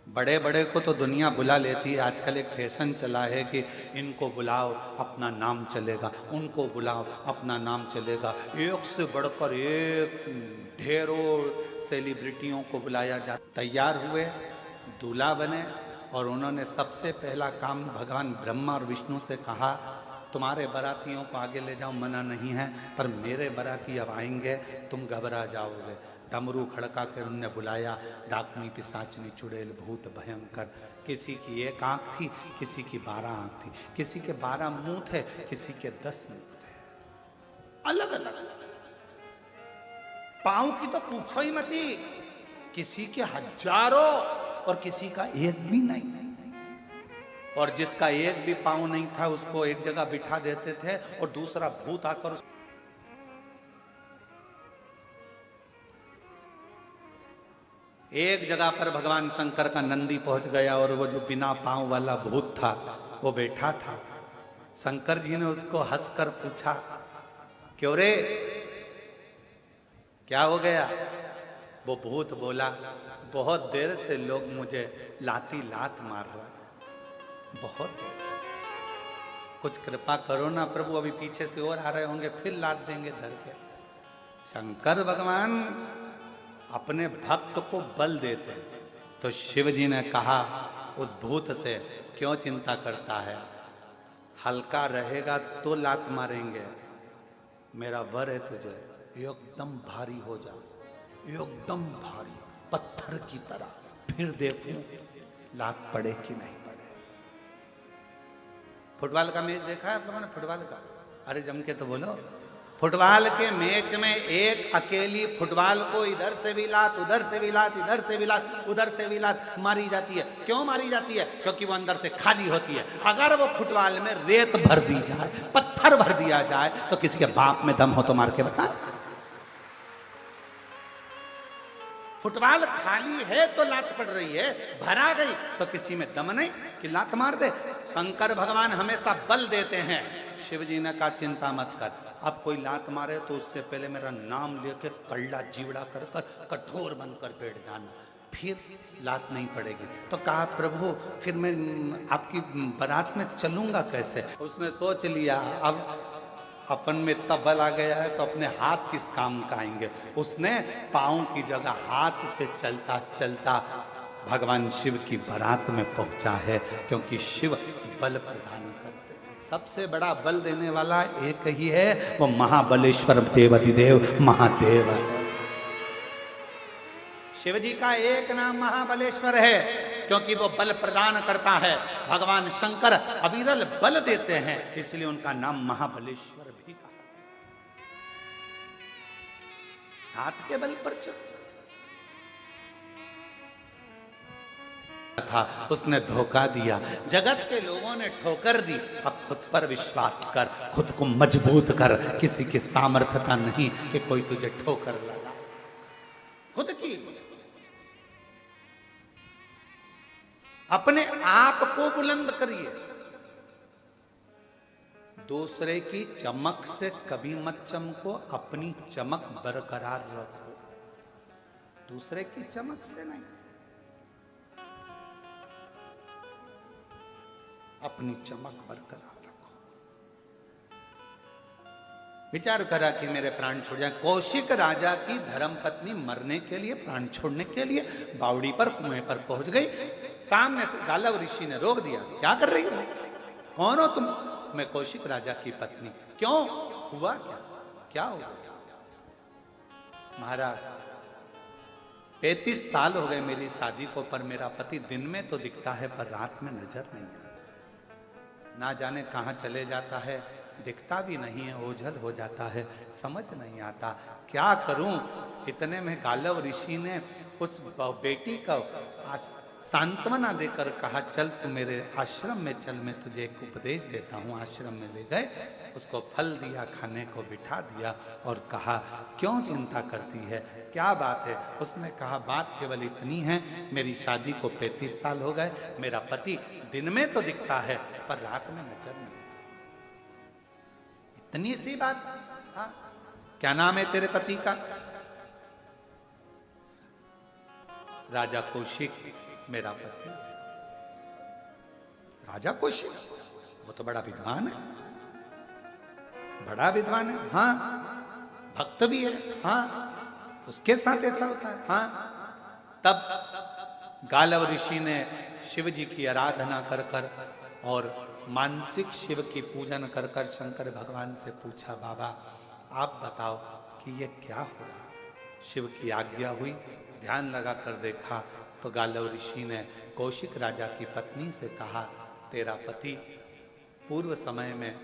बड़े बड़े को तो दुनिया बुला लेती है, आजकल एक फैशन चला है कि इनको बुलाओ अपना नाम चलेगा, उनको बुलाओ अपना नाम चलेगा। एक से बढ़कर एक ढेरों सेलिब्रिटियों को बुलाया जा। तैयार हुए, दूल्हा बने, और उन्होंने सबसे पहला काम भगवान ब्रह्मा और विष्णु से कहा, तुम्हारे बारातियों को आगे ले जाओ, मना नहीं है, पर मेरे बाराती अब आएंगे, तुम घबरा जाओगे। डमरू खड़का कर उनने बुलाया, डाकनी पिशाचनी चुड़ैल भूत भयंकर। किसी की एक आंख थी, किसी की 12 आंख थी, किसी के 12 मुंह थे, किसी के 10 मुंह थे, अलग अलग। पांव की तो पूछो ही मती, किसी के हजारों और किसी का एक भी नहीं। और जिसका एक भी पांव नहीं था उसको एक जगह बिठा देते थे और दूसरा भूत आकर एक जगह पर भगवान शंकर का नंदी पहुंच गया और वो जो बिना पांव वाला भूत था वो बैठा था। शंकर जी ने उसको हंसकर पूछा, क्यों रे, क्या हो गया? वो भूत बोला, बहुत देर से लोग मुझे लाती लात मार रहे, बहुत देर, कुछ कृपा करो ना प्रभु, अभी पीछे से और आ रहे होंगे, फिर लात देंगे धर के। शंकर भगवान अपने भक्त को बल देते हैं। तो शिव जी ने कहा उस भूत से, क्यों चिंता करता है, हल्का रहेगा तो लात मारेंगे, मेरा वर है तुझे, एकदम भारी हो जा, एकदम भारी पत्थर की तरह, फिर देखूं लात पड़े कि नहीं पड़े। फुटबॉल का मैच देखा है आप लोगों ने? फुटबॉल का, अरे जम के तो बोलो। फुटबॉल के मैच में एक अकेली फुटबॉल को इधर से भी लात, उधर से भी लात, इधर से भी लात, उधर से भी लात मारी जाती है। क्यों मारी जाती है? क्योंकि वो अंदर से खाली होती है। अगर वो फुटबॉल में रेत भर दी जाए, पत्थर भर दिया जाए, तो किसी के बाप में दम हो तो मार के बता। फुटबॉल खाली है तो लात पड़ रही है, भरा गई तो किसी में दम नहीं कि लात मार दे। शंकर भगवान हमेशा बल देते हैं। शिव जी ने कहा चिंता मत कर, अब कोई लात मारे तो उससे पहले मेरा नाम लेके कल्ला जीवड़ा कर कर कठोर बनकर बैठ जाना, फिर लात नहीं पड़ेगी। तो कहा प्रभु फिर मैं आपकी बारात में चलूंगा कैसे? उसने सोच लिया अब अपन में इतना बल आ गया है तो अपने हाथ किस काम का आएंगे। उसने पांव की जगह हाथ से चलता चलता भगवान शिव की बारात में पहुंचा है, क्योंकि शिव बल प्रदान करते हैं। सबसे बड़ा बल देने वाला एक ही है, वो महाबलेश्वर देवाधिदेव महादेव है। शिव जी का एक नाम महाबलेश्वर है, क्योंकि वो बल प्रदान करता है। भगवान शंकर अविरल बल देते हैं, इसलिए उनका नाम महाबलेश्वर भी कहा। हाथ के बल पर चल था, उसने धोखा दिया, जगत के लोगों ने ठोकर दी। अब खुद पर विश्वास कर, खुद को मजबूत कर, किसी की सामर्थ्यता नहीं कि कोई तुझे ठोकर लगा, खुद की। अपने आप को बुलंद करिए, दूसरे की चमक से कभी मत चमको, अपनी चमक बरकरार रखो, दूसरे की चमक से नहीं, अपनी चमक बरकरार रखो। विचार करा कि मेरे प्राण छोड़ जाए। कौशिक राजा की धर्मपत्नी मरने के लिए, प्राण छोड़ने के लिए बावड़ी पर, कुएं पर पहुंच गई। सामने से गालव ऋषि ने रोक दिया, क्या कर रही हो, कौन हो तुम? मैं कौशिक राजा की पत्नी। क्यों, हुआ क्या, क्या हो गया? महाराज 35 साल हो गए मेरी शादी को, पर मेरा पति दिन में तो दिखता है पर रात में नजर नहीं आता, ना जाने कहां चले जाता है, दिखता भी नहीं है, ओझल हो जाता है, समझ नहीं आता क्या करूं। इतने में गालव ऋषि ने उस बेटी का सांत्वना देकर कहा, चल तू मेरे आश्रम में चल, मैं तुझे एक उपदेश देता हूं। आश्रम में ले गए, उसको फल दिया, खाने को बिठा दिया और कहा, क्यों चिंता करती है, क्या बात है? उसने कहा, बात केवल इतनी है, मेरी शादी को 35 साल हो गए, मेरा पति दिन में तो दिखता है पर रात में नजर नहीं। इतनी सी बात? हाँ, क्या नाम है तेरे पति का? राजा कौशिक मेरा पति। राजा कौशिक, वो तो बड़ा विद्वान है, बड़ा विद्वान है, हाँ, भक्त भी है, हाँ, उसके साथ ऐसा होता है, हाँ। तब गालव ऋषि ने शिव जी की आराधना कर कर और मानसिक शिव की पूजन कर कर शंकर भगवान से पूछा, बाबा आप बताओ कि ये क्या हो रहा? शिव की आज्ञा हुई, ध्यान लगा कर देखा तो गालव ऋषि ने कौशिक राजा की पत्नी से कहा, तेरा पति पूर्व समय में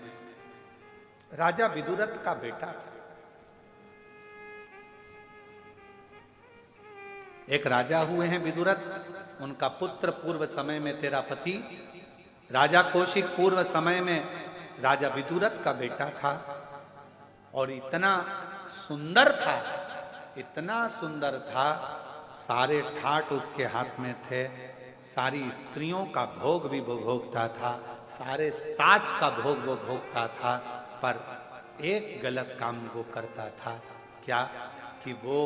राजा विदुरथ का बेटा था, एक राजा हुए हैं विदुरथ, उनका पुत्र पूर्व समय में तेरा पति राजा कौशिक पूर्व समय में राजा विदुरथ का बेटा था, और इतना सुंदर था, इतना सुंदर था, सारे ठाट उसके हाथ में थे, सारी स्त्रियों का भोग भी वो भोगता था, सारे साज का भोग वो भोगता था, पर एक गलत काम वो करता था। क्या? कि वो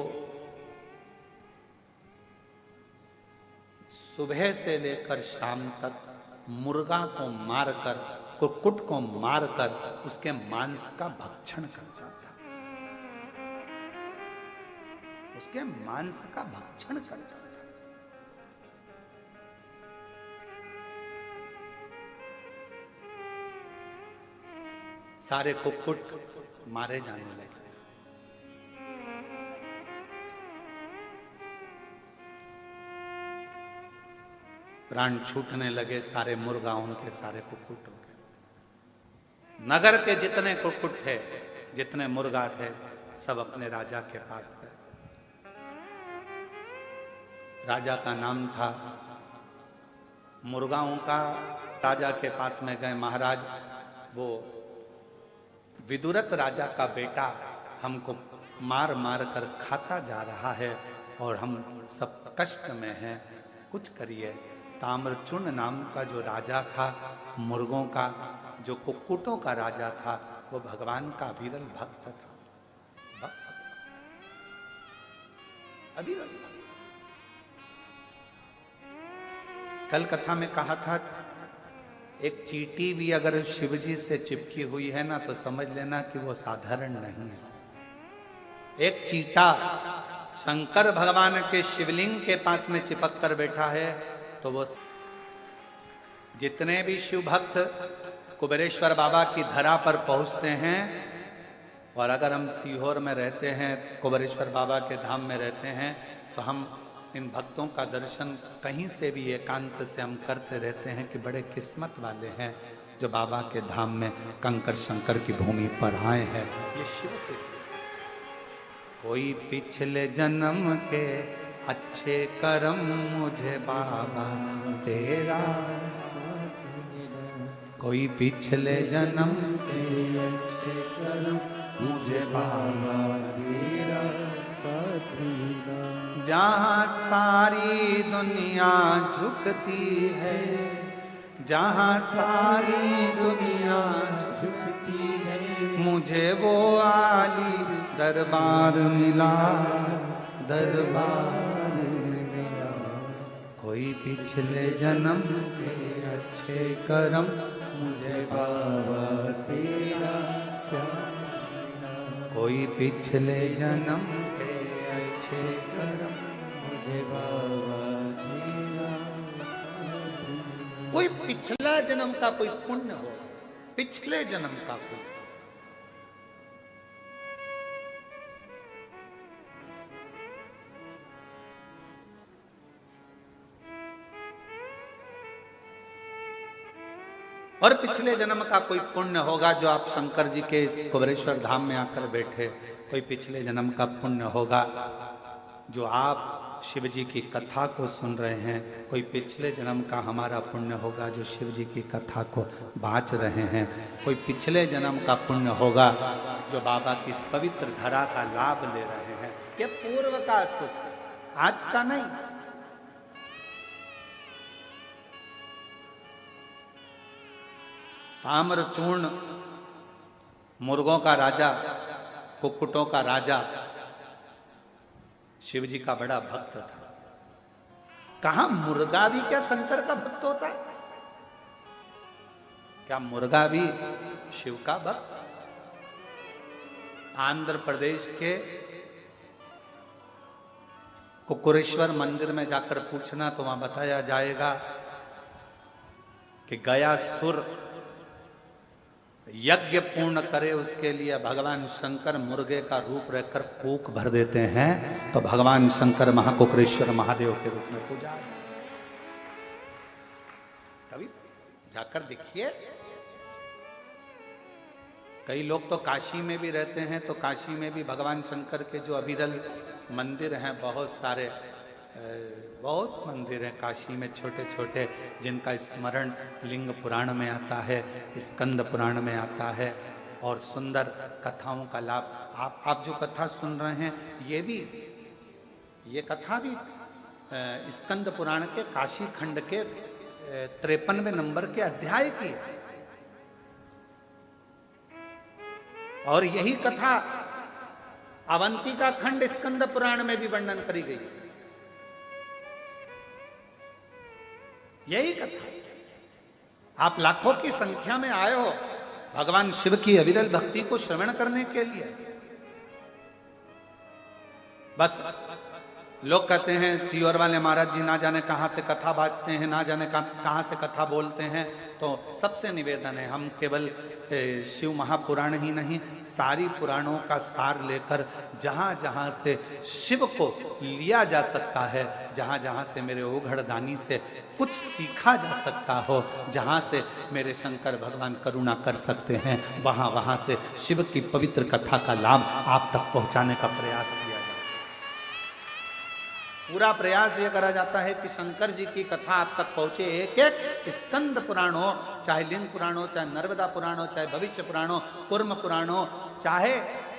सुबह से लेकर शाम तक मुर्गा को मारकर, कुक्कुट को मारकर उसके मांस का भक्षण करता था, उसके मांस का भक्षण करता था। सारे कुक्कुट मारे जाने लगे। प्राण छूटने लगे, सारे मुर्गा उनके, सारे कुक्कुट हो गए। नगर के जितने कुक्कुट थे, जितने मुर्गा थे, सब अपने राजा के पास गए। राजा का नाम था, मुर्गाओं का राजा के पास में गए, महाराज वो विदुरथ राजा का बेटा हमको मार मार कर खाता जा रहा है और हम सब कष्ट में हैं, कुछ करिए। ताम्रचूर्ण नाम का जो राजा था, मुर्गों का, जो कुक्कुटों का राजा था, वो भगवान का अविरल भक्त था, भक्त था, अविरल। कल कथा में कहा था, एक चींटी भी अगर शिव जी से चिपकी हुई है ना, तो समझ लेना कि वो साधारण नहीं है। एक चींटा शंकर भगवान के शिवलिंग के पास में चिपक कर बैठा है, तो वो जितने भी शिव भक्त कुबेरेश्वर बाबा की धरा पर पहुंचते हैं, और अगर हम सीहोर में रहते हैं, कुबेरेश्वर बाबा के धाम में रहते हैं, तो हम इन भक्तों का दर्शन कहीं से भी एकांत से हम करते रहते हैं कि बड़े किस्मत वाले हैं जो बाबा के धाम में कंकर शंकर की भूमि पर आए हैं। ये शिव के कोई पिछले जन्म के अच्छे कर्म मुझे बाबा तेरा, कोई पिछले जन्म के अच्छे कर्म मुझे बाबा तेरा साथ दे। जहाँ सारी दुनिया झुकती है, जहाँ सारी दुनिया झुकती है, मुझे वो आली दरबार मिला, दरबार मिला। कोई पिछले जन्म के अच्छे कर्म मुझे बाबा तेरा साथ, कोई पिछले जन्म के अच्छे कर्म मुझे बाबा तेरा साथ। कोई पिछला जन्म का कोई पुण्य हो, पिछले जन्म का कोई, और पिछले जन्म का कोई पुण्य होगा जो आप शंकर जी के इस कुबेरेश्वर धाम में आकर बैठे, कोई पिछले जन्म का पुण्य होगा जो आप शिव जी की कथा को सुन रहे हैं, कोई पिछले जन्म का हमारा पुण्य होगा जो शिव जी की कथा को बाँच रहे हैं, कोई पिछले जन्म का पुण्य होगा जो बाबा की इस पवित्र धरा का लाभ ले रहे हैं। ये पूर्व का सुख, आज का नहीं। ताम्रचूर्ण मुर्गों का राजा, कुक्कुटों का राजा, शिव जी का बड़ा भक्त था। कहा मुर्गा भी क्या शंकर का भक्त होता है? क्या मुर्गा भी शिव का भक्त? आंध्र प्रदेश के कुकुरेश्वर मंदिर में जाकर पूछना तो वहां बताया जाएगा कि गयासुर यज्ञ पूर्ण करे, उसके लिए भगवान शंकर मुर्गे का रूप रहकर कूक भर देते हैं, तो भगवान शंकर महाकुकरेश्वर महादेव के रूप में पूजा। कभी जाकर देखिए। कई लोग तो काशी में भी रहते हैं, तो काशी में भी भगवान शंकर के जो अविरल मंदिर हैं बहुत सारे, बहुत मंदिर हैं काशी में छोटे छोटे, जिनका स्मरण लिंग पुराण में आता है, स्कंद पुराण में आता है, और सुंदर कथाओं का लाभ। आप जो कथा सुन रहे हैं, ये कथा भी स्कंद पुराण के काशी खंड के 53वें नंबर के अध्याय की है। और यही कथा अवंतिका खंड स्कंद पुराण में भी वर्णन करी गई। यही कथा। आप लाखों की संख्या में आए हो भगवान शिव की अविरल भक्ति को श्रवण करने के लिए। बस लोग कहते हैं सीहोर वाले महाराज जी ना जाने कहां से कथा बाजते हैं, ना जाने कहां से कथा बोलते हैं। तो सबसे निवेदन है, हम केवल शिव महापुराण ही नहीं, सारी पुराणों का सार लेकर जहां जहां से शिव को लिया जा सकता है, जहां जहां से मेरे ओघड़दानी से कुछ सीखा जा सकता हो, जहां से मेरे शंकर भगवान करुणा कर सकते हैं, वहां वहां से शिव की पवित्र कथा का लाभ आप तक पहुंचाने का प्रयास किया जाए। पूरा प्रयास ये करा जाता है कि शंकर जी की कथा आप तक पहुंचे। एक एक स्कंद पुराण हो, चाहे लिंग पुराण हो, चाहे नर्मदा पुराण हो, चाहे भविष्य पुराण हो, कूर्म पुराण हो, चाहे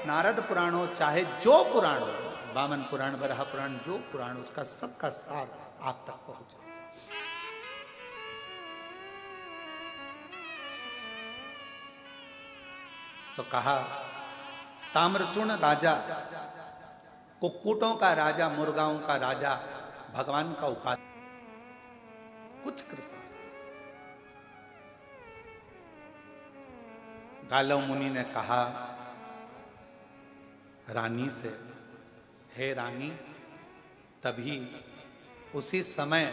नारद पुराण हो, चाहे जो पुराण हो, वामन पुराण, वराह पुराण, जो पुराण, उसका सबका सार आप तक पहुंचे। तो कहा ताम्रचूर्ण राजा, कुक्कुटों का राजा, मुर्गाओं का राजा, भगवान का उपासक, कुछ कृपा। गालव मुनि ने कहा रानी से, हे रानी, तभी उसी समय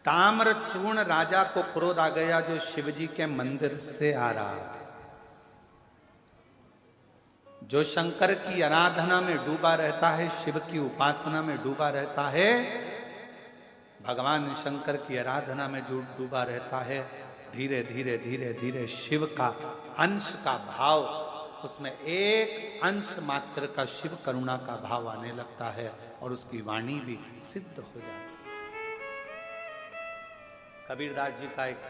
ताम्रचूर्ण राजा को क्रोध आ गया, जो शिवजी के मंदिर से आ रहा है, जो शंकर की आराधना में डूबा रहता है, शिव की उपासना में डूबा रहता है, भगवान शंकर की आराधना में जो डूबा रहता है, धीरे धीरे धीरे धीरे शिव का अंश का भाव, उसमें एक अंश मात्र का शिव करुणा का भाव आने लगता है और उसकी वाणी भी सिद्ध हो जाती है। कबीरदास जी का एक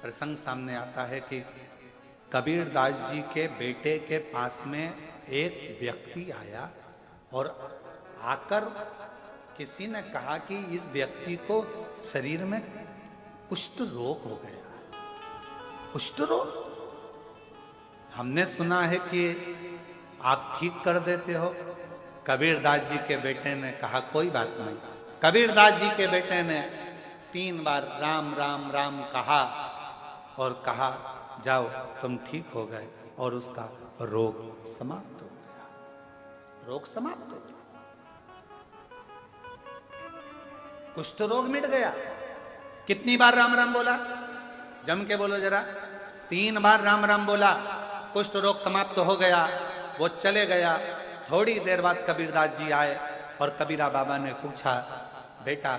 प्रसंग सामने आता है कि कबीरदास जी के बेटे के पास में एक व्यक्ति आया और आकर किसी ने कहा कि इस व्यक्ति को शरीर में कुष्ठ रोग हो गया। कुष्ठ रोग? हमने सुना है कि आप ठीक कर देते हो। कबीरदास जी के बेटे ने कहा कोई बात नहीं। कबीरदास जी के बेटे ने 3 बार राम राम राम कहा और कहा जाओ तुम ठीक हो गए, और उसका रोग समाप्त हो गया। रोग समाप्त हो गया, कुष्ठ रोग मिट गया। कितनी बार राम राम बोला? जम के बोलो जरा। 3 बार राम राम बोला, कुष्ठ रोग समाप्त हो गया। वो चले गया। थोड़ी देर बाद कबीरदास जी आए और कबीरा बाबा ने पूछा, बेटा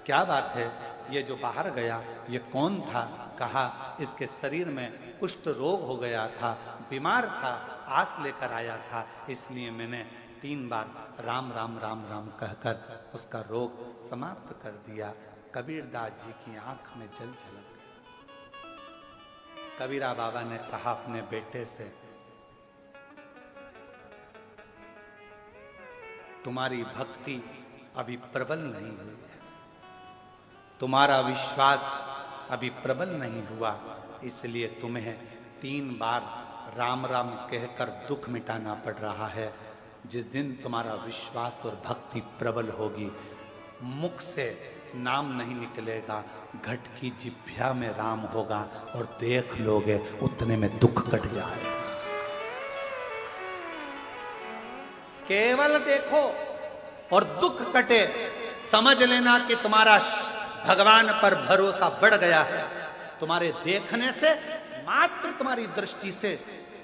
क्या बात है, ये जो बाहर गया ये कौन था? कहा इसके शरीर में कुष्ठ रोग हो गया था, बीमार था, आस लेकर आया था, इसलिए मैंने 3 बार राम राम राम राम कहकर उसका रोग समाप्त कर दिया। कबीरदास जी की आंख में जल झलक गया। कबीरा बाबा ने कहा अपने बेटे से, तुम्हारी भक्ति अभी प्रबल नहीं हुई है, तुम्हारा विश्वास अभी प्रबल नहीं हुआ, इसलिए तुम्हें 3 बार राम राम कहकर दुख मिटाना पड़ रहा है। जिस दिन तुम्हारा विश्वास और भक्ति प्रबल होगी, मुख से नाम नहीं निकलेगा, घट की जिभ्या में राम होगा और देख लोगे उतने में दुख कट जाएगा। केवल देखो और दुख कटे, समझ लेना कि तुम्हारा भगवान पर भरोसा बढ़ गया है। तुम्हारे देखने से, मात्र तुम्हारी दृष्टि से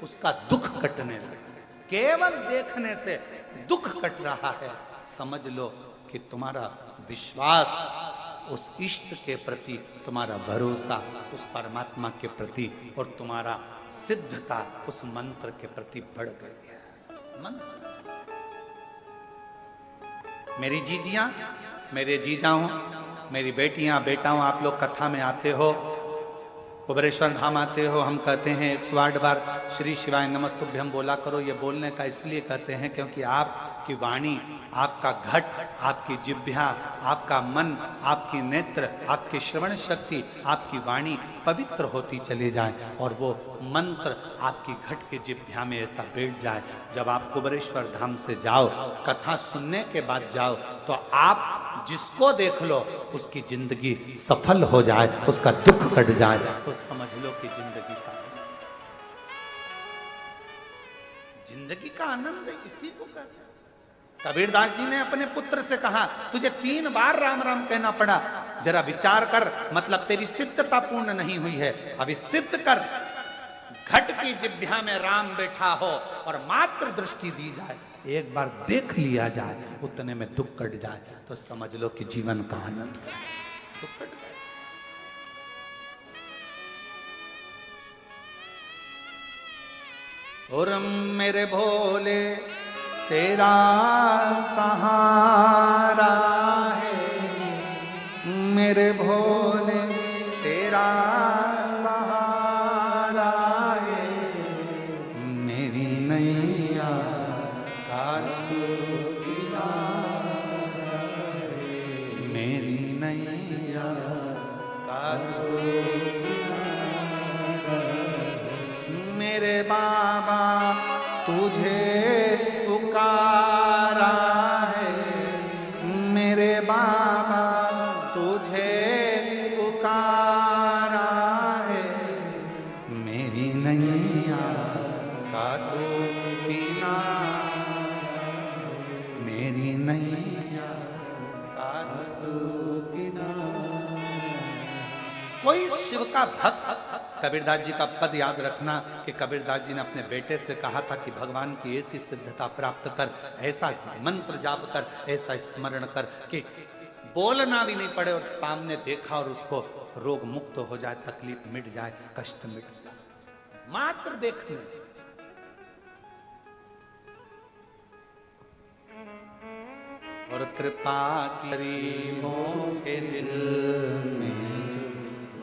उसका दुख कटने लगा। केवल देखने से दुख कट रहा है, समझ लो कि तुम्हारा विश्वास उस इष्ट के प्रति, तुम्हारा भरोसा उस परमात्मा के प्रति और तुम्हारा सिद्धता उस मंत्र के प्रति बढ़ गई है। मंत्र मेरी जीजियां, मेरे जीजाओं, मेरी बेटियां, बेटाओं, आप लोग कथा में आते हो, कुबेरेश्वर धाम आते हो, हम कहते हैं 108 बार श्री शिवाय नमस्तुभ्यम बोला करो। ये बोलने का इसलिए कहते हैं क्योंकि आपकी वाणी, आपका घट, आपकी जिह्वा, आपका मन, आपकी नेत्र, आपकी श्रवण शक्ति, आपकी वाणी पवित्र होती चली जाए और वो मंत्र आपकी घट के जिह्वा में ऐसा बैठ जाए। जब आप कुबेरेश्वर धाम से जाओ, कथा सुनने के बाद जाओ, तो आप जिसको देख लो उसकी जिंदगी सफल हो जाए, उसका दुख कट जाए, तो समझ लो कि जिंदगी का आनंद इसी को कहते हैं। कबीरदास जी ने अपने पुत्र से कहा, तुझे 3 बार राम राम कहना पड़ा, जरा विचार कर, मतलब तेरी सिद्धता पूर्ण नहीं हुई है, अभी सिद्ध कर। घट की जिह्वा में राम बैठा हो और मात्र दृष्टि दी जाए, एक बार देख लिया जाए, उतने में दुख कट जाए, तो समझ लो कि जीवन का आनंद है। दुख कट जाए। और मेरे भोले तेरा सहारा है, मेरे भोले तेरा सहारा है, मेरी नैया का तू किनारा है, मेरी नैया का तू किनारा है, मेरे बाबा तुझे पुकारा है, मेरे बाबा तुझे पुकारा है, मेरी नैया का तू किनारा, मेरी नैया का तू किनारा। कोई शिव का भक्त, कबीरदास जी का पद याद रखना कि कबीरदास जी ने अपने बेटे से कहा था कि भगवान की ऐसी सिद्धता प्राप्त कर, ऐसा मंत्र जाप कर, ऐसा स्मरण कर कि बोलना भी नहीं पड़े और सामने देखा और उसको रोग मुक्त हो जाए, तकलीफ मिट जाए, कष्ट मिट जाए, मात्र देखने से। और कृपा करी मोके दिल में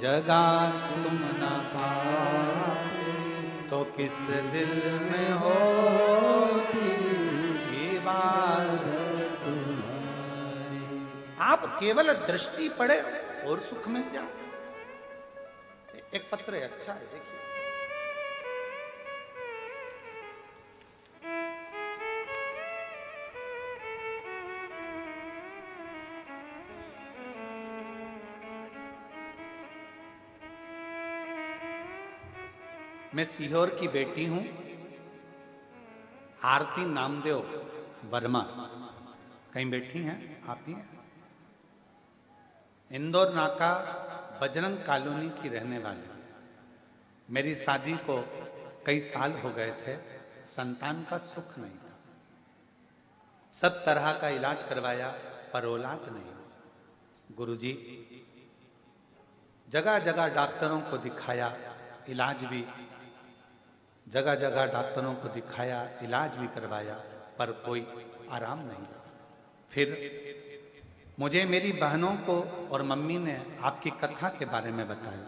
जगा तुम न पाते, तो किस दिल में होती ये बात तुम्हारी। आप केवल दृष्टि पड़े और सुख मिल जाए। एक पत्र है, अच्छा है, देखिए। मैं सीहोर की बेटी हूं, आरती नामदेव वर्मा, कहीं बैठी हैं आप ही? इंदौर नाका बजरंग कॉलोनी की रहने वाली। मेरी शादी को कई साल हो गए थे, संतान का सुख नहीं था, सब तरह का इलाज करवाया पर औलाद नहीं। गुरुजी जगह जगह डॉक्टरों को दिखाया, इलाज भी जगह जगह डॉक्टरों को दिखाया, इलाज भी करवाया, पर कोई आराम नहीं। फिर मुझे मेरी बहनों को और मम्मी ने आपकी कथा के बारे में बताया।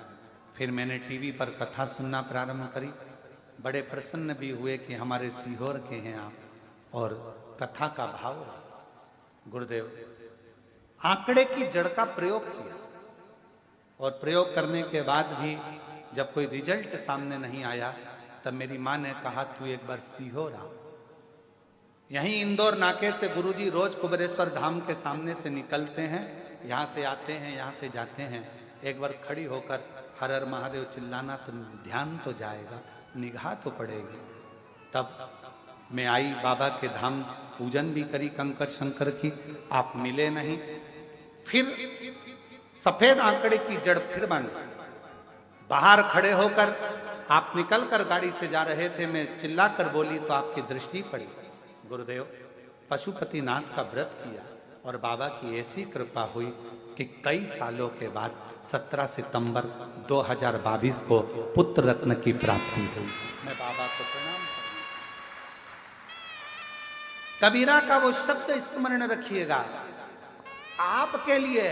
फिर मैंने टीवी पर कथा सुनना प्रारंभ करी, बड़े प्रसन्न भी हुए कि हमारे सीहोर के हैं आप, और कथा का भाव। गुरुदेव आंकड़े की जड़ का प्रयोग किया, और प्रयोग करने के बाद भी जब कोई रिजल्ट सामने नहीं आया, तब मेरी माँ ने कहा तू एक बार सीहोर आ। यहीं इंदौर नाके से गुरुजी रोज कुबेरेश्वर धाम के सामने से निकलते हैं, यहाँ से आते हैं, यहाँ से जाते हैं। एक बार खड़ी होकर हर हर महादेव चिल्लाना तो ध्यान तो जाएगा, निगाह तो पड़ेगी। तब मैं आई, बाबा के धाम पूजन भी करी कंकर शंकर की, आप मिले नहीं। फिर सफेद आंकड़े की जड़ फिर बन, बाहर खड़े होकर आप निकलकर गाड़ी से जा रहे थे, मैं चिल्लाकर बोली तो आपकी दृष्टि पड़ी। गुरुदेव पशुपतिनाथ का व्रत किया और बाबा की ऐसी कृपा हुई कि कई सालों के बाद 17 सितंबर 2022 को पुत्र रत्न की प्राप्ति हुई। मैं बाबा को प्रणाम कबीरा का वो शब्द स्मरण रखिएगा, आपके लिए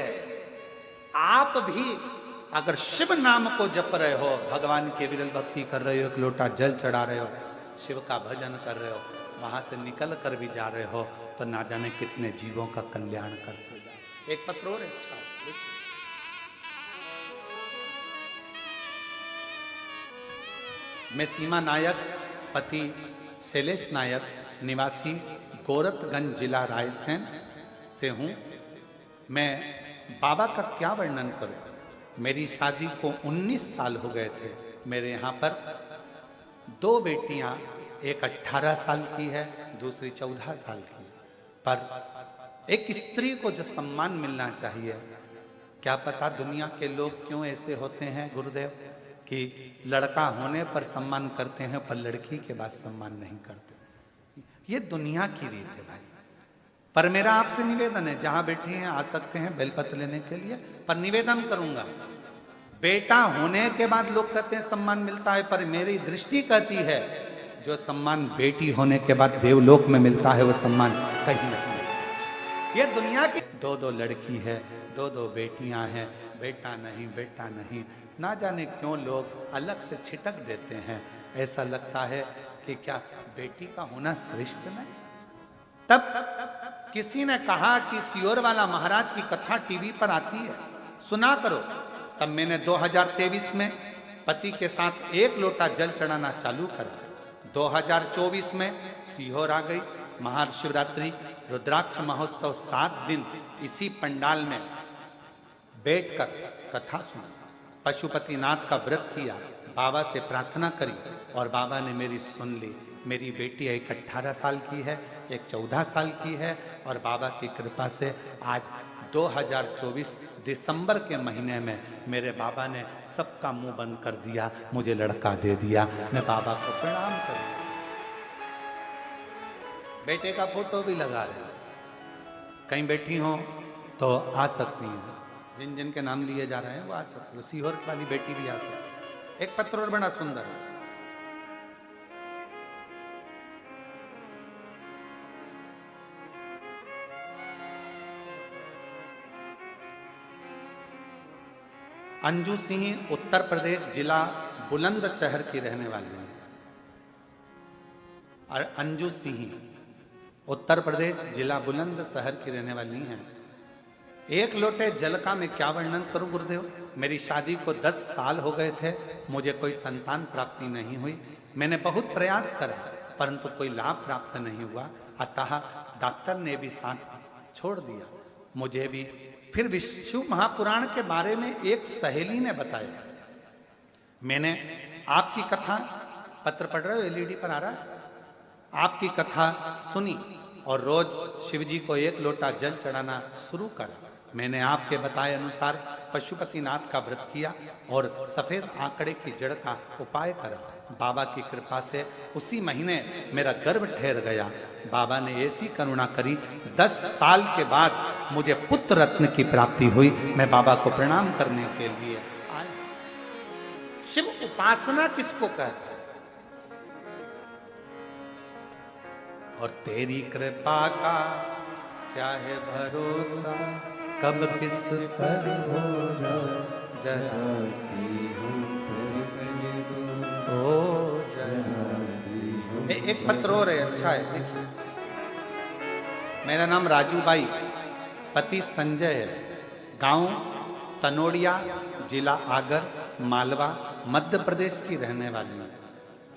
आप भी अगर शिव नाम को जप रहे हो, भगवान की विरल भक्ति कर रहे हो, एक लोटा जल चढ़ा रहे हो, शिव का भजन कर रहे हो, वहां से निकल कर भी जा रहे हो, तो ना जाने कितने जीवों का कल्याण करते जाओ। एक पत्र और अच्छा लिखिए। मैं सीमा नायक, पति शैलेश नायक, निवासी गोरखगंज जिला रायसेन से हूं। मैं बाबा का क्या वर्णन करूं। मेरी शादी को 19 साल हो गए थे। मेरे यहाँ पर 2 बेटियां, एक 18 साल की है, दूसरी 14 साल की। पर एक स्त्री को जो सम्मान मिलना चाहिए, क्या पता दुनिया के लोग क्यों ऐसे होते हैं गुरुदेव, कि लड़का होने पर सम्मान करते हैं पर लड़की के बाद सम्मान नहीं करते। ये दुनिया की रीत है भाई। पर मेरा आपसे निवेदन है, जहां बैठे हैं आ सकते हैं बेलपत्र लेने के लिए, पर निवेदन करूंगा, बेटा होने के बाद लोग कहते हैं सम्मान मिलता है, पर मेरी दृष्टि कहती है जो सम्मान बेटी होने के बाद देवलोक में मिलता है वो सम्मान कहीं नहीं। ये दुनिया की 2-2 लड़की है, 2-2 बेटियां हैं, बेटा नहीं बेटा नहीं, ना जाने क्यों लोग अलग से छिटक देते हैं। ऐसा लगता है कि क्या बेटी का होना श्रेष्ठ नहीं। तब किसी ने कहा कि सियोर वाला महाराज की कथा टीवी पर आती है, सुना करो। तब मैंने 2023 में पति के साथ 1 लोटा जल चढ़ाना चालू करा। 2024 में सीहोर आ गई, महाशिवरात्रि रुद्राक्ष महोत्सव 7 दिन इसी पंडाल में बैठकर कथा सुनी, पशुपतिनाथ का व्रत किया, बाबा से प्रार्थना करी और बाबा ने मेरी सुन ली। मेरी बेटी एक 18 साल की है, एक 14 साल की है, और बाबा की कृपा से आज 2024 दिसंबर के महीने में मेरे बाबा ने सबका मुंह बंद कर दिया, मुझे लड़का दे दिया। मैं बाबा को प्रणाम करूं। बेटे का फोटो भी लगा रहे, कहीं बैठी हो तो आ सकती हैं, जिन जिन के नाम लिए जा रहे हैं वो आ सकते हैं। सीहोर वाली बेटी भी आ सकती। एक पत्र और बड़ा सुंदर है, अंजू सिंह उत्तर प्रदेश जिला बुलंदशहर की रहने वाली है। और अंजू सिंह उत्तर प्रदेश जिला बुलंदशहर की रहने वाली हैं। 1 लोटे जल का मैं क्या वर्णन करूं गुरुदेव। मेरी शादी को 10 साल हो गए थे, मुझे कोई संतान प्राप्ति नहीं हुई। मैंने बहुत प्रयास करा परंतु कोई लाभ प्राप्त नहीं हुआ, अतः डॉक्टर ने भी साथ छोड़ दिया। मुझे भी फिर विष्णु महापुराण के बारे में एक सहेली ने बताया। मैंने आपकी कथा, पत्र पढ़ रहे हो, एलईडी पर आ रहा है, आपकी कथा सुनी और रोज शिव जी को 1 लोटा जल चढ़ाना शुरू करा। मैंने आपके बताए अनुसार पशुपतिनाथ का व्रत किया और सफेद आंकड़े की जड़ का उपाय करा। बाबा की कृपा से उसी महीने मेरा गर्भ ठहर गया। बाबा ने ऐसी करुणा करी, 10 साल के बाद मुझे पुत्र रत्न की प्राप्ति हुई। मैं बाबा को प्रणाम करने के लिए आया। शिव उपासना किसको कहते हैं? और तेरी कृपा का क्या है भरोसा, कब किस पर हो जरा सी हूं ओ जरा सी हूं। एक पत्र और है, अच्छा है, देखिए। मेरा नाम राजू बाई, पति संजय है, गांव तनोड़िया, जिला आगर, मालवा, मध्य प्रदेश की रहने वाली हूँ।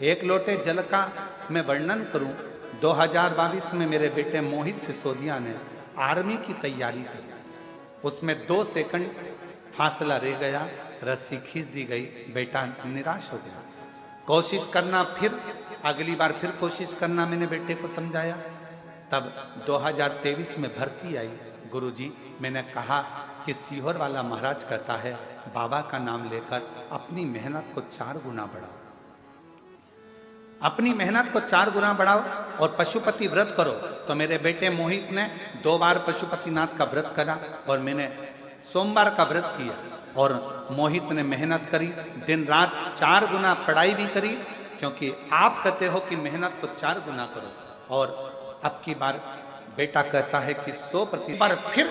1 लोटे जल का मैं वर्णन करूं। 2022 में मेरे बेटे मोहित सिसोदिया ने आर्मी की तैयारी की, उसमें 2 सेकंड फासला रह गया, रस्सी खींच दी गई, बेटा निराश हो गया। कोशिश करना, फिर अगली बार फिर कोशिश करना, मैंने बेटे को समझाया। तब 2023 में भर्ती आई। गुरुजी, मैंने कहा कि सीहोर वाला महाराज कहता है बाबा का नाम लेकर अपनी मेहनत को 4 गुना बढ़ाओ, अपनी मेहनत को 4 गुना बढ़ाओ और पशुपति व्रत करो। तो मेरे बेटे मोहित ने 2 बार पशुपतिनाथ का व्रत करा और मैंने सोमवार का व्रत किया। और मोहित ने मेहनत करी, दिन रात 4 गुना पढ़ाई भी करी, क्योंकि आप कहते हो कि मेहनत को 4 गुना करो। और अब की बार बेटा कहता है कि 100% पर फिर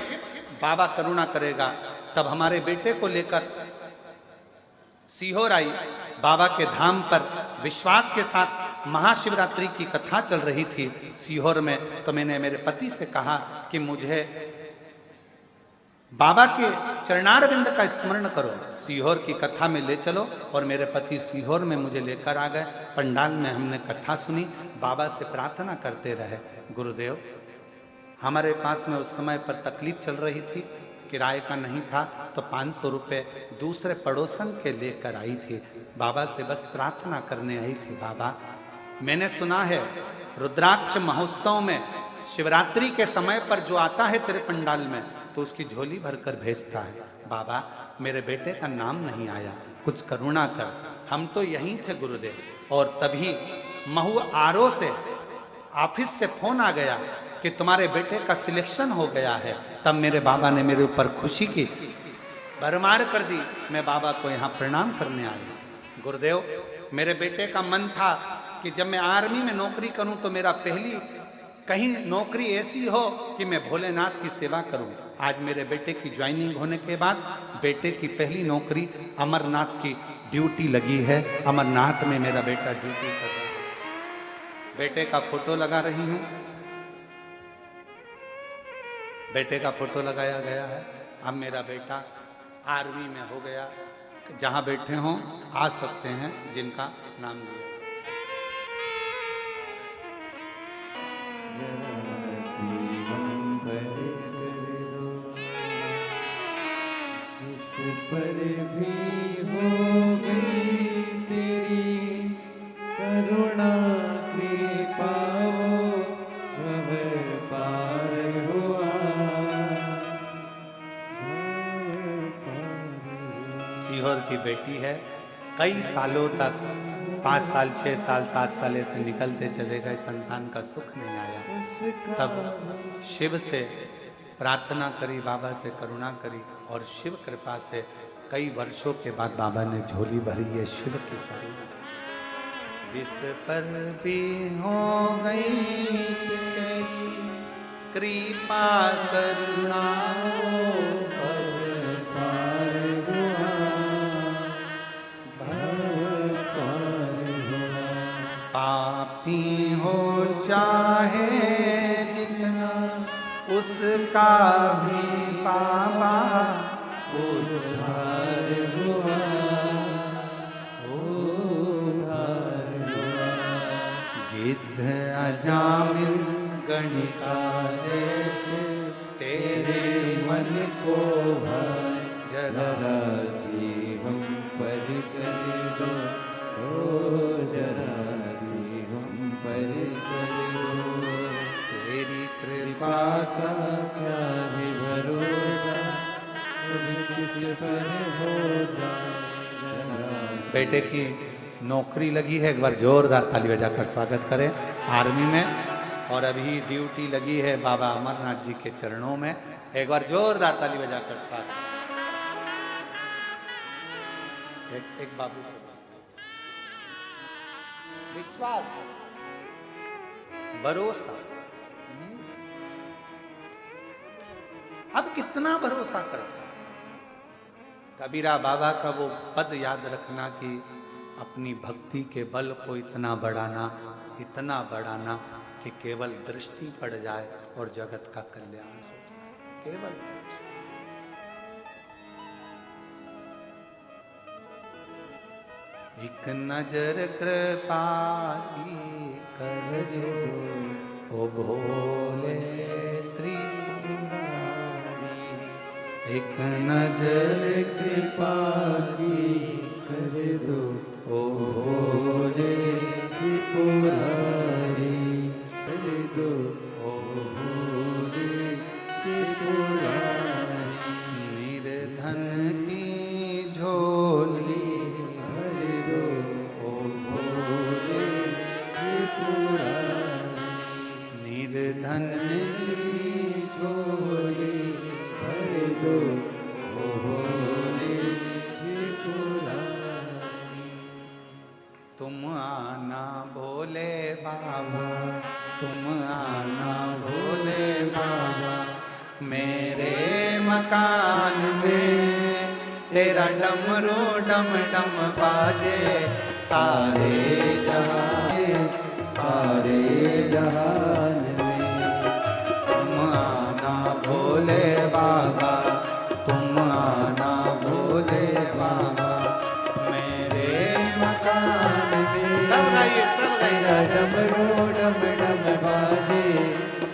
बाबा करुणा करेगा। तब हमारे बेटे को लेकर सीहोर आई, बाबा के धाम पर विश्वास के साथ महाशिवरात्रि की कथा चल रही थी सीहोर में। तो मैंने मेरे पति से कहा कि मुझे बाबा के चरणारविंद का स्मरण करो, सीहोर की कथा में ले चलो। और मेरे पति सीहोर में मुझे लेकर आ गए। पंडाल में हमने कथा सुनी, बाबा से प्रार्थना करते रहे। गुरुदेव, हमारे पास में उस समय पर तकलीफ चल रही थी, किराए का नहीं था, तो 500 रुपये दूसरे पड़ोसन के लेकर आई थी। बाबा से बस प्रार्थना करने आई थी। बाबा, मैंने सुना है रुद्राक्ष महोत्सव में शिवरात्रि के समय पर जो आता है तेरे पंडाल में, तो उसकी झोली भरकर भेजता है। बाबा, मेरे बेटे का नाम नहीं आया, कुछ करुणा कर। हम तो यहीं थे गुरुदेव। और तभी महू आरओ से ऑफिस से फोन आ गया कि तुम्हारे बेटे का सिलेक्शन हो गया है। तब मेरे बाबा ने मेरे ऊपर खुशी की भरमार कर दी। मैं बाबा को यहाँ प्रणाम करने आया। गुरुदेव, मेरे बेटे का मन था कि जब मैं आर्मी में नौकरी करूं तो मेरा पहली कहीं नौकरी ऐसी हो कि मैं भोलेनाथ की सेवा करूं। आज मेरे बेटे की ज्वाइनिंग होने के बाद बेटे की पहली नौकरी अमरनाथ की ड्यूटी लगी है। अमरनाथ में मेरा बेटा ड्यूटी कर रहा है। बेटे का फोटो लगा रही हूं, बेटे का फोटो लगाया गया है। अब मेरा बेटा आर्मी में हो गया। जहां बैठे हों आ सकते हैं जिनका नाम लिया। जिस पर भी हो गई तेरी करुणा कृपा, वो पार हुआ। सीहोर की बेटी है, कई सालों तक 5 साल 6 साल 7 साल ऐसे निकलते चले गए, संतान का सुख नहीं आया। तब शिव से प्रार्थना करी, बाबा से करुणा करी, और शिव कृपा से कई वर्षों के बाद बाबा ने झोली भरी। है शिव की करुणा। जिस पर भी हो गई तेरी कृपा करुणा, पापी हो चाहे जितना उसका भी बाबा उद्धार हुआ, उद्धार हुआ। गिद्ध अजामिल गणिका जैसे तेरे मन को भाए, जरा सी हम पर कर दो, जरा सी हम पर कर दो। तेरी कृपा का क्या भी भरोसा, किस पर हो जाए। बेटे की नौकरी लगी है, एक बार जोरदार ताली बजाकर स्वागत करें आर्मी में। और अभी ड्यूटी लगी है बाबा अमरनाथ जी के चरणों में, एक बार जोरदार ताली बजाकर स्वागत। एक बाबू को विश्वास, भरोसा। अब कितना भरोसा करते हैं। कबीरा बाबा का वो पद याद रखना कि अपनी भक्ति के बल को इतना बढ़ाना, इतना बढ़ाना कि केवल दृष्टि पड़ जाए और जगत का कल्याण हो जाए। केवल एक नजर कृपा की कर दो ओ भोले त्रिपुरारी, एक नजर कृपा की कर दो ओ भोले त्रिपुरारी, कर दो ओ भोले त्रिपुरारी। निर्धन की झोली निर्धन की झोली भर दो ओ भोले त्रिपुरारी। तुम आना भोले बाबा, तुम आना मकान में तेरा डमरू डम डम बाजे सारे जहां, सारे जहान में। तुम आना भोले बाबा, तुम आना भोले बाबा मेरे मकान में। सब गाइए, सब तेरा गाइए। डमरू डम डम बाजे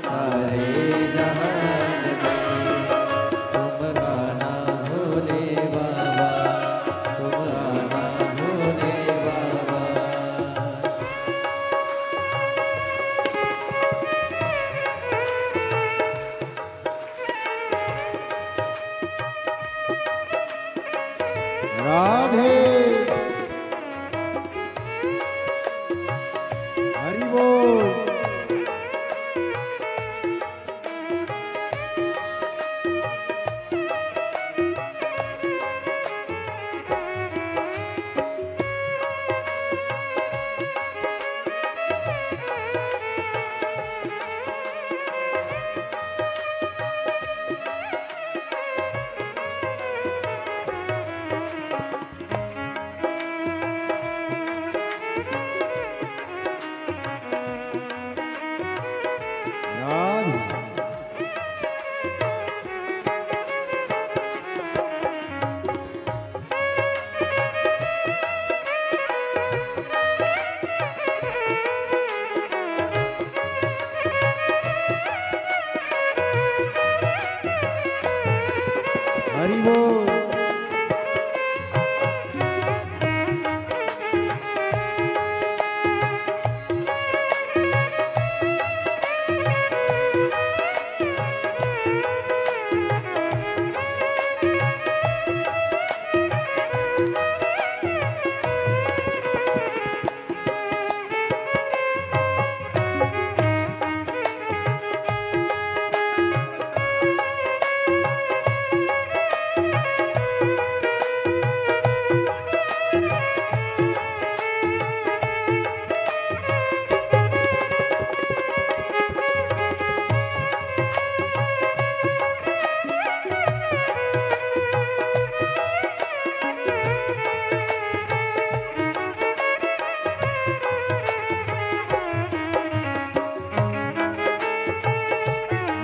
सारे जहान में। तुम आना भोले बाबा, तुम आना भोले बाबा। राधे हरि बोल। राधे हरि बोल।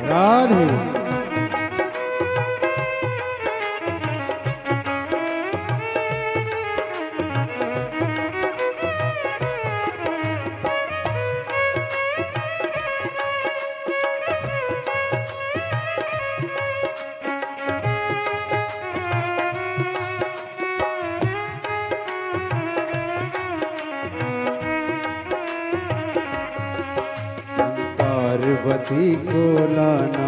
राधे पार्वती को लाना,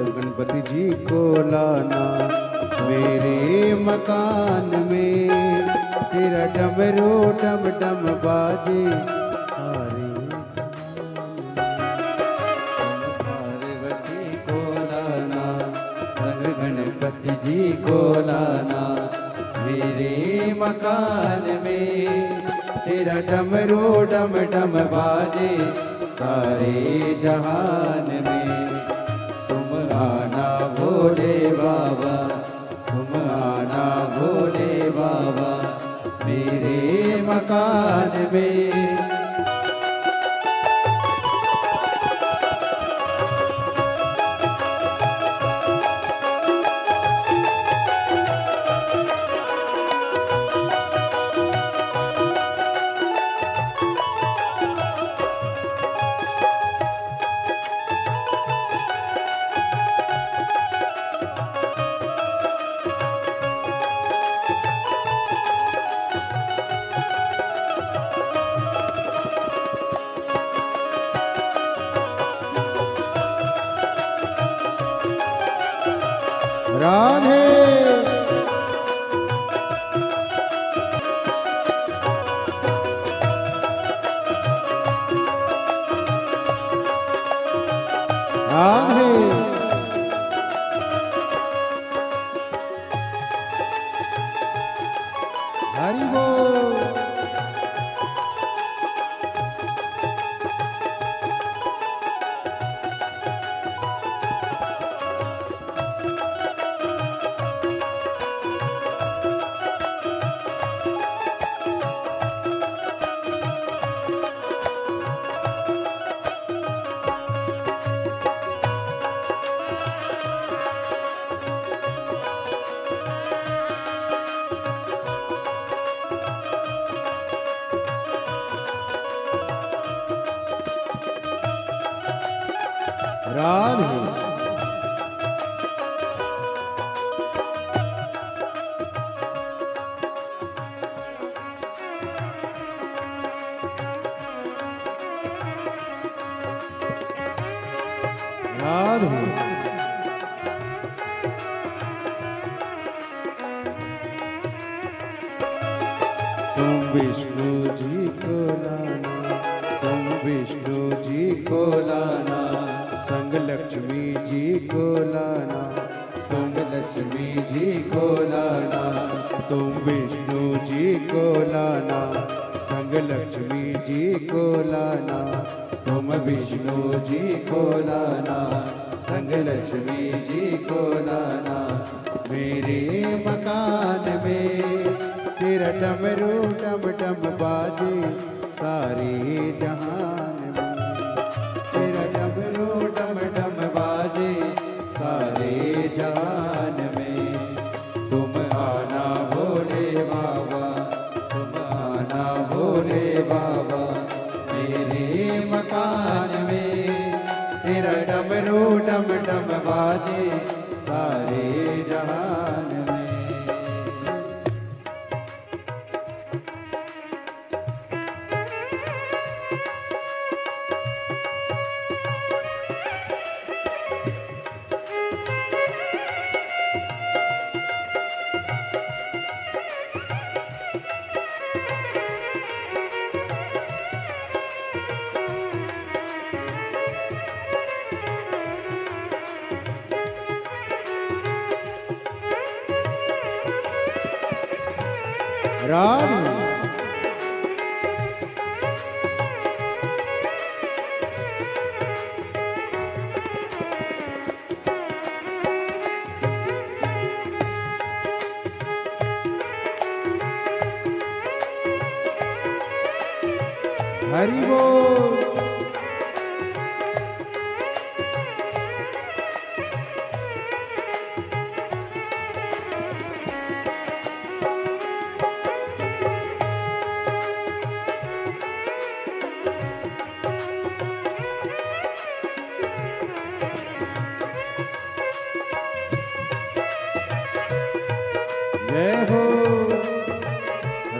गणपति जी को लाना मेरे मकान में। तेरा डमरू डम डम बाजे सारे पार्वती को लाना, संग गणपति जी को लाना मेरे मकान में। तेरा डमरू डम डम बाजे सारे जहान में। तुम आना भोले बाबा, तुम आना भोले बाबा मेरे मकान में। राधे राधे हरि बोल। राधे राधे तुम विष्णु जी को लाना, तुम विष्णु जी को लाना, संग लक्ष्मी जी को लाना, संग लक्ष्मी जी को लाना, तुम विष्णु जी को लाना, संग लक्ष्मी जी को लाना, तुम विष्णु जी को लाना, संग लक्ष्मी जी को लाना। मेरे मकान में तेरा डमरू डम डम बाजे सारे जहान में, तेरा डमरू डम डम बाजे सारे जहान में। तुम आना भोले बाबा, तुम आना भोले बाबा, मेरे मकान में तेरा डमरू डम डम बाजे सारे जहान में। राधे हरि बोल जय हो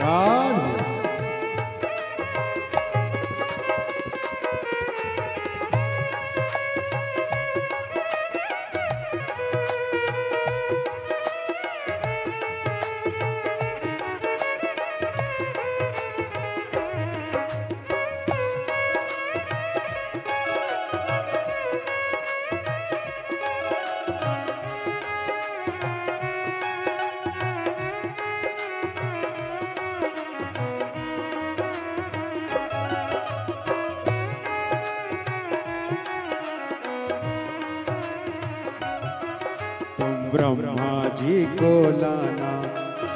राधे तुम ब्रह्मा जी को लाना,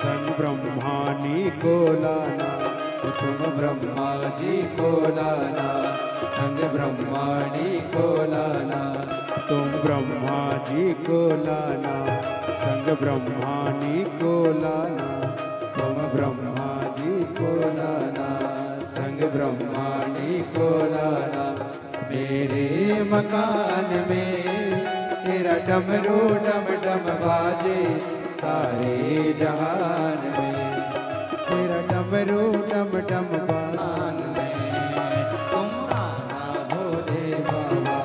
संग ब्रह्मानी को लाना, तुम ब्रह्मा जी को लाना, संग ब्रह्माणी को लाना। तुम ब्रह्मा जी को लाना, संग ब्रह्मानी को लाना, तुम ब्रह्मा जी को लाना, संग ब्रह्माणी को लाना। मेरे मकान में तेरा डमरू डम डम बाजे सारे जहान में, तेरा डमरू डम डम जहान में। तुम आना भोले बाबा,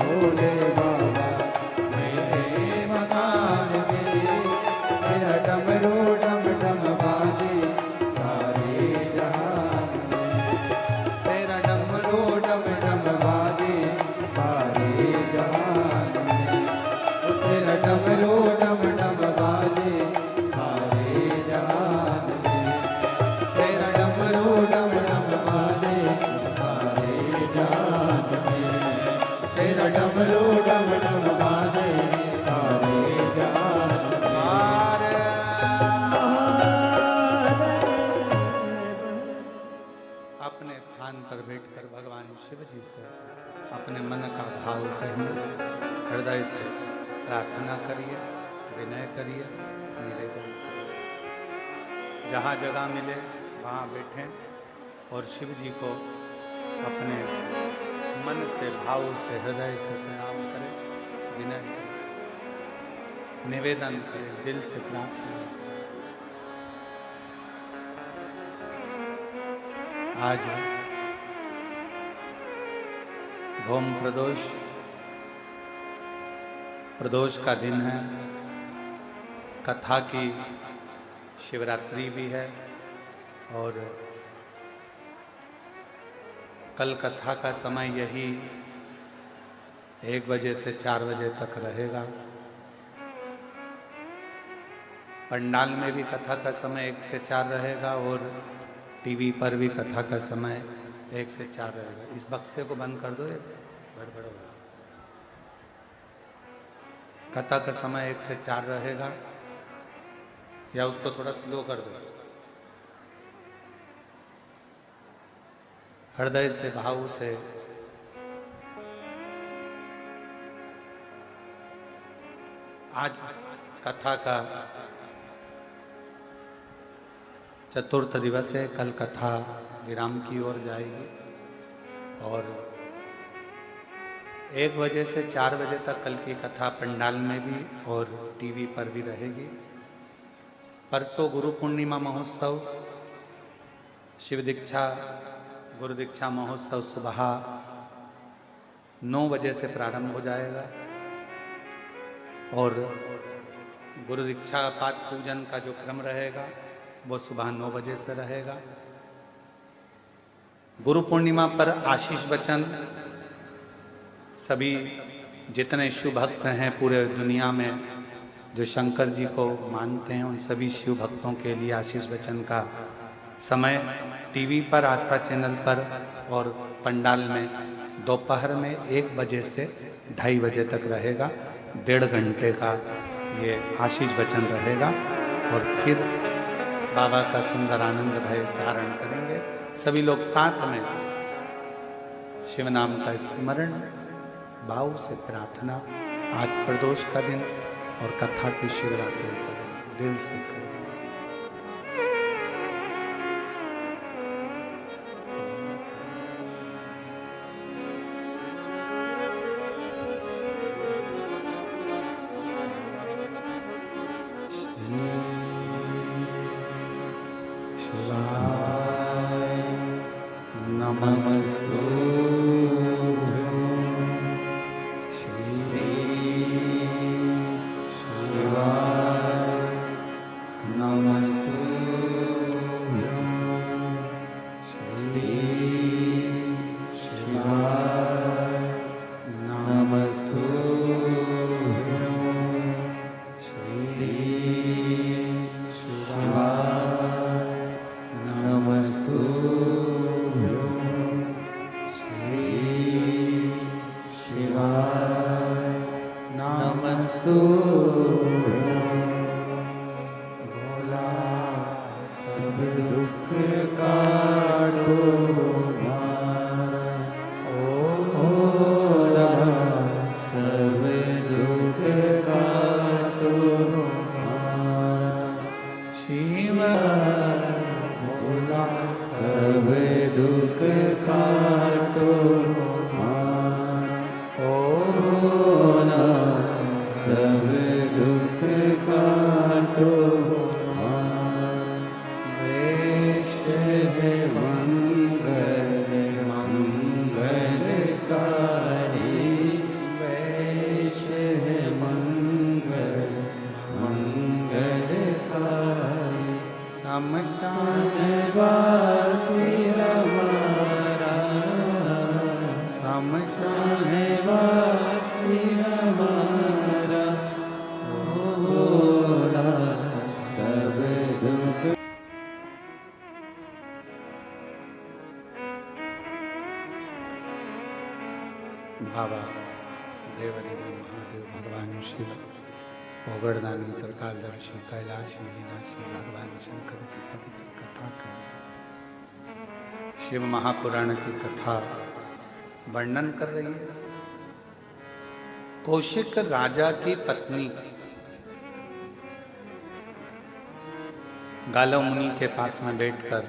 भोले बाबा, मेरे मकान में तेरा डमरू डम डम बाजे सारे जहान में। तेरा डमरू डम डम बाजे सारे जहान में। तेरा डमरू डम डम बाजे सारे जहान में। तेरा डमरू डम डम बाजे सारे जहान में। तेरा डमरू डम डम बाजे सारे जहान अपने स्थान पर बैठकर भगवान शिव जी से अपने मन का भाव कहिए, हृदय से प्रार्थना करिए, विनय करिए, निवेदन करिए। जहाँ जगह मिले वहाँ बैठें और शिव जी को अपने मन मन से भाव से हृदय से प्रणाम करें, विनय निवेदन करें, दिल से प्रार्थना करें। आज भौम प्रदोष का दिन है। कथा की शिवरात्रि भी है और कल कथा का समय यही 1 बजे से 4 बजे तक रहेगा। पंडाल में भी कथा का समय 1 से 4 रहेगा और टीवी पर भी कथा का समय 1 से 4 रहेगा। इस बक्से को बंद कर दो, ये गड़बड़ हो रहा। कथा का समय 1 से 4 रहेगा, या उसको थोड़ा स्लो कर दो। हृदय से भाव से आज कथा का चतुर्थ दिवस है। कल कथा विराम की ओर जाएगी और 1 बजे से 4 बजे तक कल की कथा पंडाल में भी और टीवी पर भी रहेगी। परसों गुरु पूर्णिमा महोत्सव, शिव दीक्षा गुरु दीक्षा महोत्सव सुबह 9 बजे से प्रारंभ हो जाएगा और गुरु दीक्षा पाद पूजन का जो क्रम रहेगा वो सुबह 9 बजे से रहेगा। गुरु पूर्णिमा पर आशीष वचन, सभी जितने शिव भक्त हैं पूरे दुनिया में जो शंकर जी को मानते हैं, उन सभी शिव भक्तों के लिए आशीष वचन का समय टीवी पर आस्था चैनल पर और पंडाल में दोपहर में 1 बजे से 2:30 बजे तक रहेगा। 1.5 घंटे का ये आशीष वचन रहेगा और फिर बाबा का सुंदर आनंद भय धारण करेंगे। सभी लोग साथ में शिव नाम का स्मरण, भाव से प्रार्थना। आज प्रदोष का दिन और कथा की शिवरात्रि का दिल से करें। बाबा देवरिया महादेव भगवान शिव ओगड़दानी त्रिकालदर्शी कैलाशी विनाशी भगवान शंकर की पवित्र कथा का शिव महापुराण की कथा वर्णन कर रही है। कौशिक राजा की पत्नी गालव मुनि के पास में बैठकर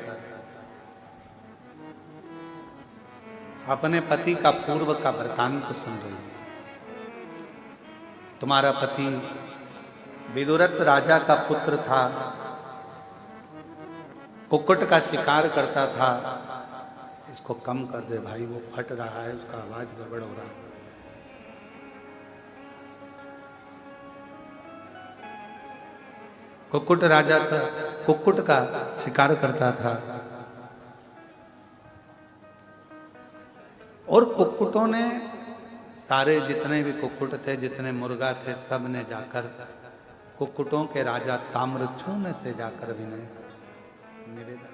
अपने पति का पूर्व का वृतांत सुन रही थी। तुम्हारा पति विदुरथ राजा का पुत्र था, कुक्कुट का शिकार करता था। इसको कम कर दे भाई, वो फट रहा है, उसका आवाज गड़बड़ हो रहा है। कुक्कुट का शिकार करता था और कुक्कुटों ने, सारे जितने भी कुक्कुट थे, जितने मुर्गा थे, सब ने जाकर कुक्कुटों के राजा ताम्रचूर्ण से जाकर विनय निवेदन,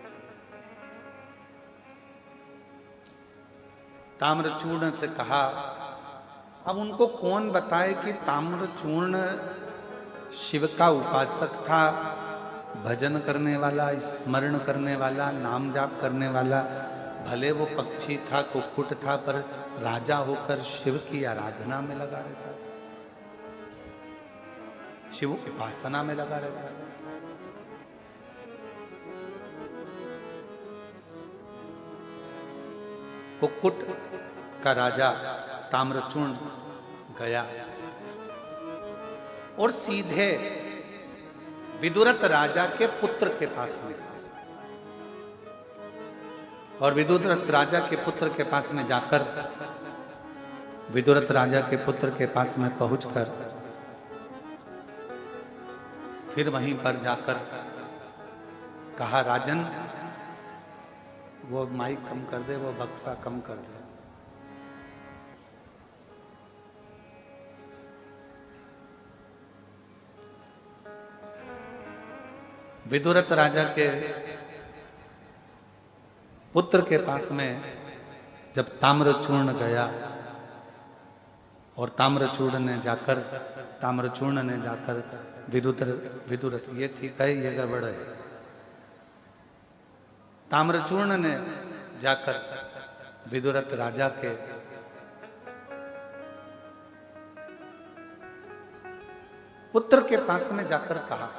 ताम्रचूर्ण से कहा। अब उनको कौन बताए कि ताम्रचूर्ण शिव का उपासक था, भजन करने वाला, स्मरण करने वाला, नाम जाप करने वाला। भले वो पक्षी था, कुक्कुट था, पर राजा होकर शिव की आराधना में लगा रहता था, शिव उपासना में लगा रहता था। कुक्कुट का राजा ताम्रचूर्ण गया और सीधे विदुरथ राजा के पुत्र के पास में, और विदुरथ राजा के पुत्र के पास में जाकर, विदुरथ राजा के पुत्र के पास में पहुंचकर फिर वहीं पर जाकर कहा, राजन वो माइक कम कर दे, वो बक्सा कम कर दे। विदुरथ राजा के पुत्र के पास में जब ताम्रचूर्ण गया और ताम्रचूर्ण ने जाकर विदुरथ, ये ठीक है, ये गड़बड़ है। ताम्रचूर्ण ने जाकर विदुरथ राजा के पुत्र के पास में जाकर कहा,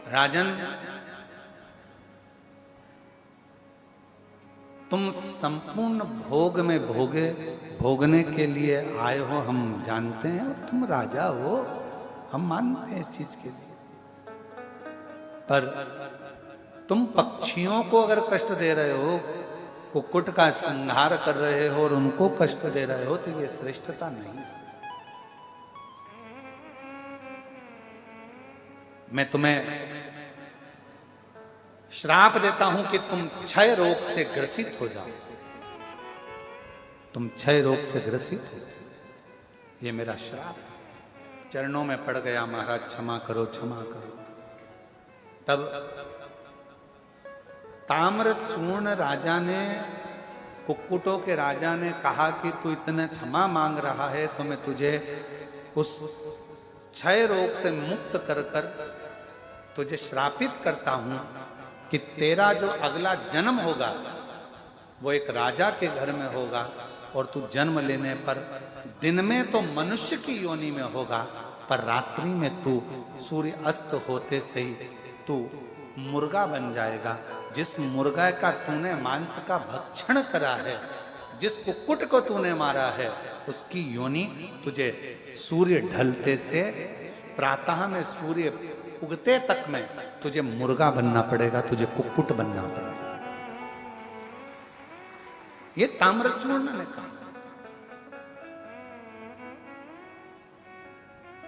राजन, तुम संपूर्ण भोग में भोगने के लिए आए हो, हम जानते हैं, और तुम राजा हो, हम मानते हैं इस चीज के लिए, पर तुम पक्षियों को अगर कष्ट दे रहे हो, कुक्कुट का संहार कर रहे हो और उनको कष्ट दे रहे हो, तो ये श्रेष्ठता नहीं। मैं तुम्हें श्राप देता हूं कि तुम क्षय रोग से ग्रसित हो जाओ, तुम क्षय रोग से ग्रसित हो, ये मेरा श्राप। चरणों में पड़ गया, महाराज क्षमा करो, क्षमा करो। तब ताम्रचूर्ण राजा ने, कुक्कुटों के राजा ने कहा कि तू इतना क्षमा मांग रहा है, तो मैं तुझे उस क्षय रोग से मुक्त कर तुझे श्रापित करता हूं कि तेरा जो अगला जन्म होगा वो एक राजा के घर में होगा, और तू जन्म लेने पर दिन में तो मनुष्य की योनि में होगा, पर रात्रि में तू सूर्य अस्त होते से ही तू मुर्गा बन जाएगा। जिस मुर्गा का तूने मांस का भक्षण करा है, जिस कुक्कुट को तूने मारा है, उसकी योनि तुझे सूर्य ढलते से प्रातः में सूर्य उगते तक में तुझे मुर्गा बनना पड़ेगा, तुझे कुक्कुट बनना पड़ेगा। ये ताम्रचूर्ण ने कहा।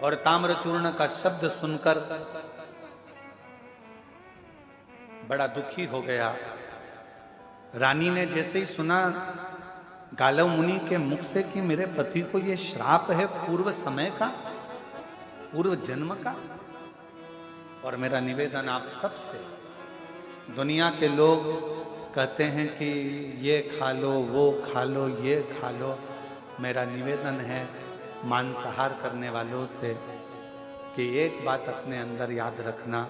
और ताम्रचूर्ण का शब्द सुनकर बड़ा दुखी हो गया। रानी ने जैसे ही सुना गालव मुनि के मुख से कि मेरे पति को ये श्राप है पूर्व समय का, पूर्व जन्म का, और मेरा निवेदन आप सबसे, दुनिया के लोग कहते हैं कि ये खा लो, वो खा लो, ये खा लो, मेरा निवेदन है मांसाहार करने वालों से कि एक बात अपने अंदर याद रखना,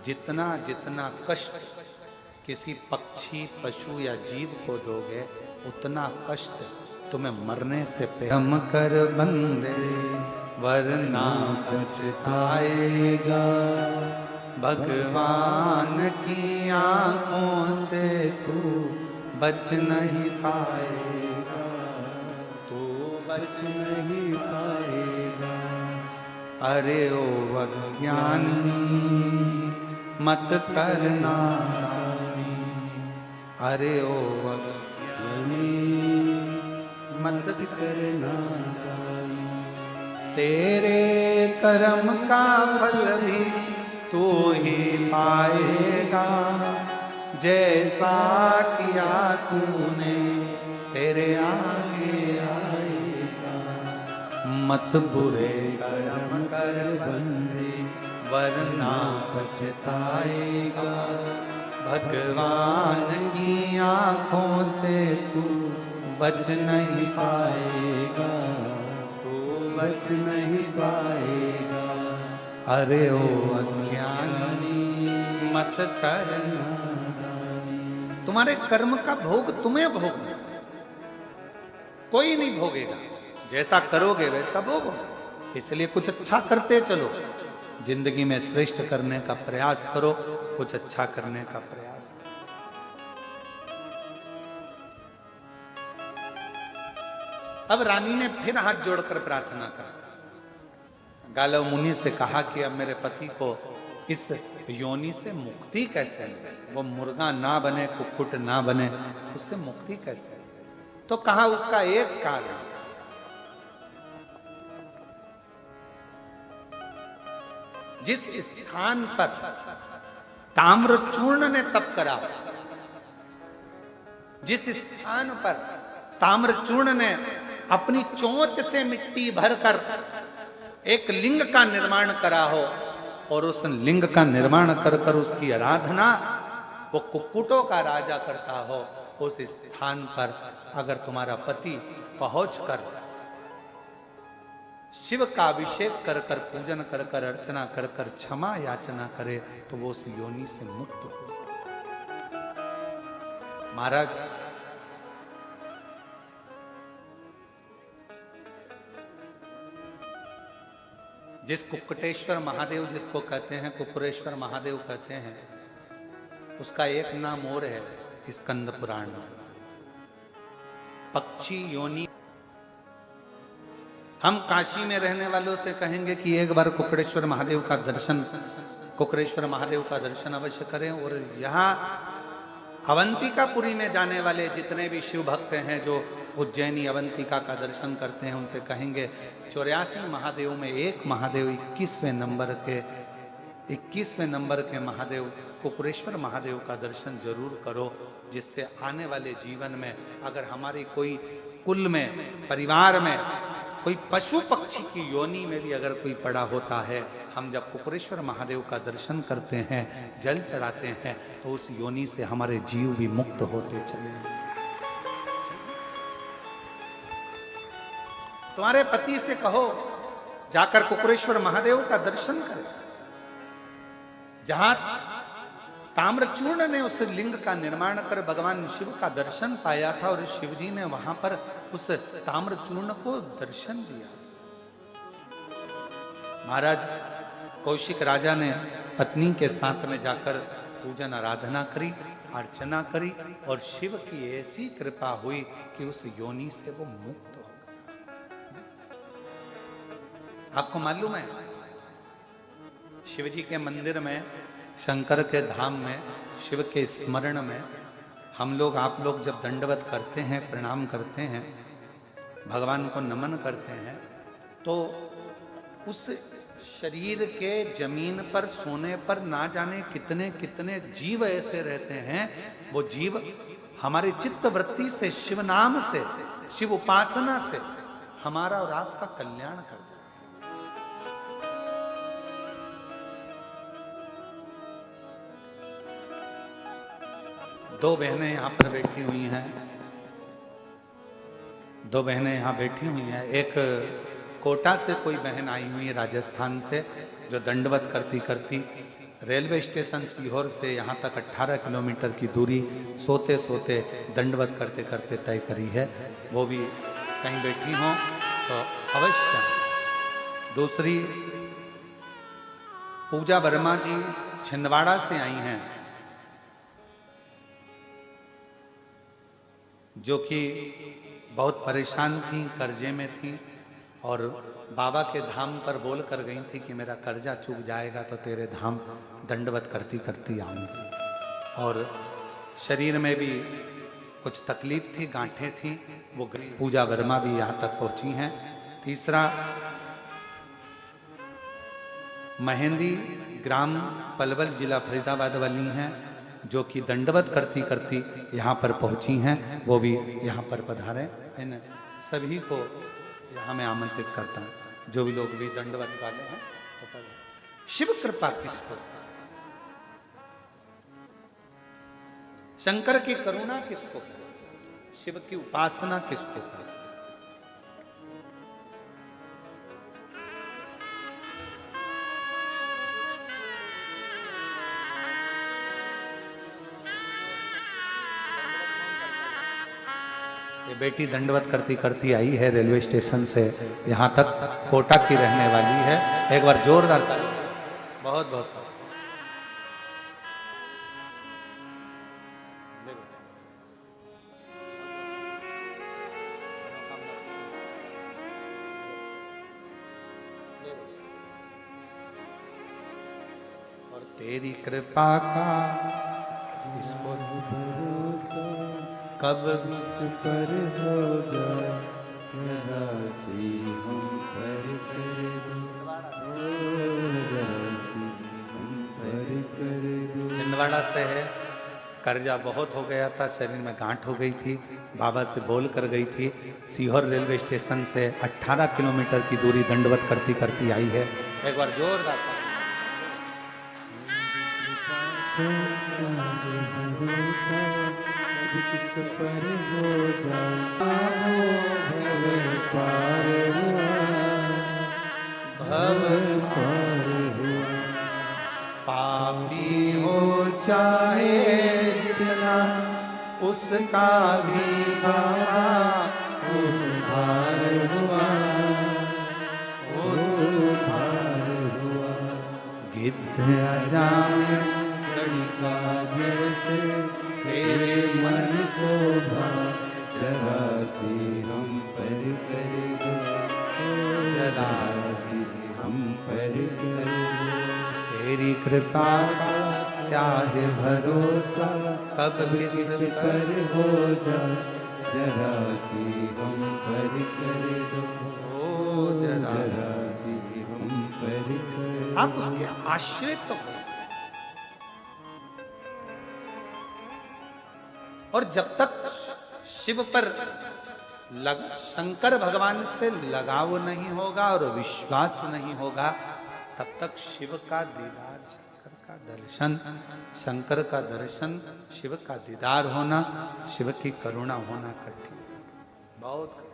जितना जितना कष्ट किसी पक्षी, पशु या जीव को दोगे, उतना कष्ट तुम्हें मरने से पहले। हम कर बंदे वरना पछताएगा, भगवान की आंखों से तू बच नहीं पाएगा, तू बच नहीं पाएगा। अरे ओ अज्ञानी मत करना, अरे ओ अज्ञानी मत करना। तेरे कर्म का फल भी तू ही पाएगा, जैसा किया तूने तेरे आगे आएगा। मत बुरे कर्म कर बंदे वरना पछताएगा, भगवान की आंखों से तू बच नहीं पाएगा, तू बच नहीं पाएगा। अरे ओ अज्ञानी मत करना, तुम्हारे कर्म का भोग तुम्हें भोगना, कोई नहीं भोगेगा। जैसा करोगे वैसा भोगो। इसलिए कुछ अच्छा करते चलो, जिंदगी में श्रेष्ठ करने का प्रयास करो, कुछ अच्छा करने का प्रयास करो। अब रानी ने फिर हाथ जोड़कर प्रार्थना करा। गालव मुनि से कहा कि अब मेरे पति को इस योनि से मुक्ति कैसे मिले, वो मुर्गा ना बने, कुक्कुट ना बने, उससे मुक्ति कैसे मिले। तो कहा उसका एक कारण, जिस स्थान पर ताम्रचूर्ण ने तप करा, जिस स्थान पर ताम्रचूर्ण ने अपनी चोंच से मिट्टी भरकर एक लिंग का निर्माण करा हो, और उस लिंग का निर्माण कर कर उसकी आराधना वो कुक्कुटों का राजा करता हो, उस स्थान पर अगर तुम्हारा पति पहुंचकर शिव का अभिषेक कर कर, पूजन कर कर, अर्चना कर कर क्षमा याचना करे, तो वो उस योनि से मुक्त हो सकता। महाराज, जिस कुक्कुटेश्वर महादेव जिसको कहते हैं, कुक्कुरेश्वर महादेव कहते हैं, उसका एक नाम और है स्कंद पुराण में, पक्षी योनि। हम काशी में रहने वालों से कहेंगे कि एक बार कुक्कुटेश्वर महादेव का दर्शन, कुक्कुरेश्वर महादेव का दर्शन अवश्य करें। और यहाँ अवंतिकापुरी में जाने वाले जितने भी शिव भक्त हैं जो उज्जैनी अवंतिका का दर्शन करते हैं, उनसे कहेंगे 84 महादेव में एक महादेव 21वें नंबर के महादेव कुक्कुरेश्वर महादेव का दर्शन जरूर करो, जिससे आने वाले जीवन में अगर हमारी कोई कुल में, परिवार में कोई पशु पक्षी की योनि में भी अगर कोई पड़ा होता है, हम जब कुक्कुरेश्वर महादेव का दर्शन करते हैं, जल चढ़ाते हैं, तो उस योनि से हमारे जीव भी मुक्त होते चले जाएंगे। तुम्हारे पति से कहो जाकर कुक्कुरेश्वर महादेव का दर्शन करें, जहां ताम्रचूर्ण ने उस लिंग का निर्माण कर भगवान शिव का दर्शन पाया था, और शिव जी ने वहां पर उस ताम्रचूर्ण को दर्शन दिया। महाराज, कौशिक राजा ने पत्नी के साथ में जाकर पूजन आराधना करी, अर्चना करी, और शिव की ऐसी कृपा हुई कि उस योनि से वो मुक्त हो गया। आपको मालूम है, शिव जी के मंदिर में, शंकर के धाम में, शिव के स्मरण में हम लोग, आप लोग जब दंडवत करते हैं, प्रणाम करते हैं, भगवान को नमन करते हैं, तो उस शरीर के जमीन पर सोने पर ना जाने कितने कितने जीव ऐसे रहते हैं, वो जीव हमारे चित्त वृत्ति से, शिव नाम से, शिव उपासना से हमारा और आपका कल्याण करते हैं। दो बहनें यहां पर बैठी हुई हैं, दो बहनें यहां बैठी हुई हैं। एक कोटा से कोई बहन आई हुई है, राजस्थान से, जो दंडवत करती करती रेलवे स्टेशन सीहोर से यहाँ तक 18 किलोमीटर की दूरी सोते सोते दंडवत करते करते तय करी है। वो भी कहीं बैठी हों तो अवश्य। दूसरी पूजा वर्मा जी छिंदवाड़ा से आई हैं, जो कि बहुत परेशान थी, कर्जे में थी और बाबा के धाम पर बोल कर गई थी कि मेरा कर्जा चूक जाएगा तो तेरे धाम दंडवत करती करती आऊंगी। और शरीर में भी कुछ तकलीफ थी, गांठें थी, वो पूजा वर्मा भी यहाँ तक पहुंची हैं। तीसरा, महेंद्री ग्राम पलवल जिला फरीदाबाद वाली हैं, जो कि दंडवत करती करती यहाँ पर पहुंची हैं, वो भी यहाँ पर पधारे। इन सभी को यहाँ मैं आमंत्रित करता हूँ, जो भी लोग भी दंडवत वाले हैं। शिव कृपा किसको, शंकर की करुणा किसको, शिव की उपासना किसको करे। ये बेटी दंडवत करती करती आई है रेलवे स्टेशन से यहाँ तक, कोटा की रहने वाली है। एक बार जोरदार ताली। बहुत बहुत और तेरी कृपा का इसको कब पर हो जाए राशि हम पर कर दो, राशि हम पर कर दो। छिंदवाड़ा से है, कर्जा बहुत हो गया था, शरीर में गांठ हो गई थी, बाबा से बोल कर गई थी। सीहोर रेलवे स्टेशन से 18 किलोमीटर की दूरी दंडवत करती करती आई है। एक बार जोरदार किस पर हो जाए पार हुआ, भव पार हुआ। पापी हो चाहे जितना, उसका भी बाबा उद्धार हुआ, उद्धार हुआ। गिद्ध अजामे लड़का जैसे तेरे मन को भा, जरा सी हम पर कर दो, जरा सी हम पर कर दो। तेरी कृपा का क्या है भरोसा, कब किस पर हो जाए जरा सी हम पर कर दो, हो जरा सी हम पर कर। आप उसके आश्रित तो हो। और जब तक शिव पर शंकर भगवान से लगाव नहीं होगा और विश्वास नहीं होगा, तब तक शिव का दीदार, शंकर का दर्शन, शंकर का दर्शन, शिव का दीदार होना, शिव की करुणा होना कठिन, बहुत कठिन।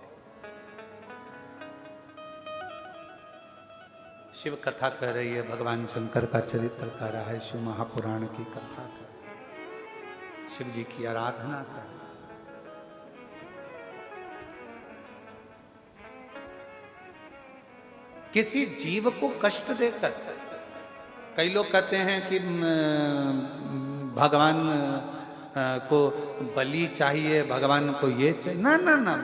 शिव कथा कह रही है, भगवान शंकर का चरित्र कह रहा है, शिव महापुराण की कथा कर, शिव जी की आराधना कर। किसी जीव को कष्ट देकर, कई लोग कहते हैं कि भगवान को बलि चाहिए, भगवान को ये चाहिए। ना ना ना,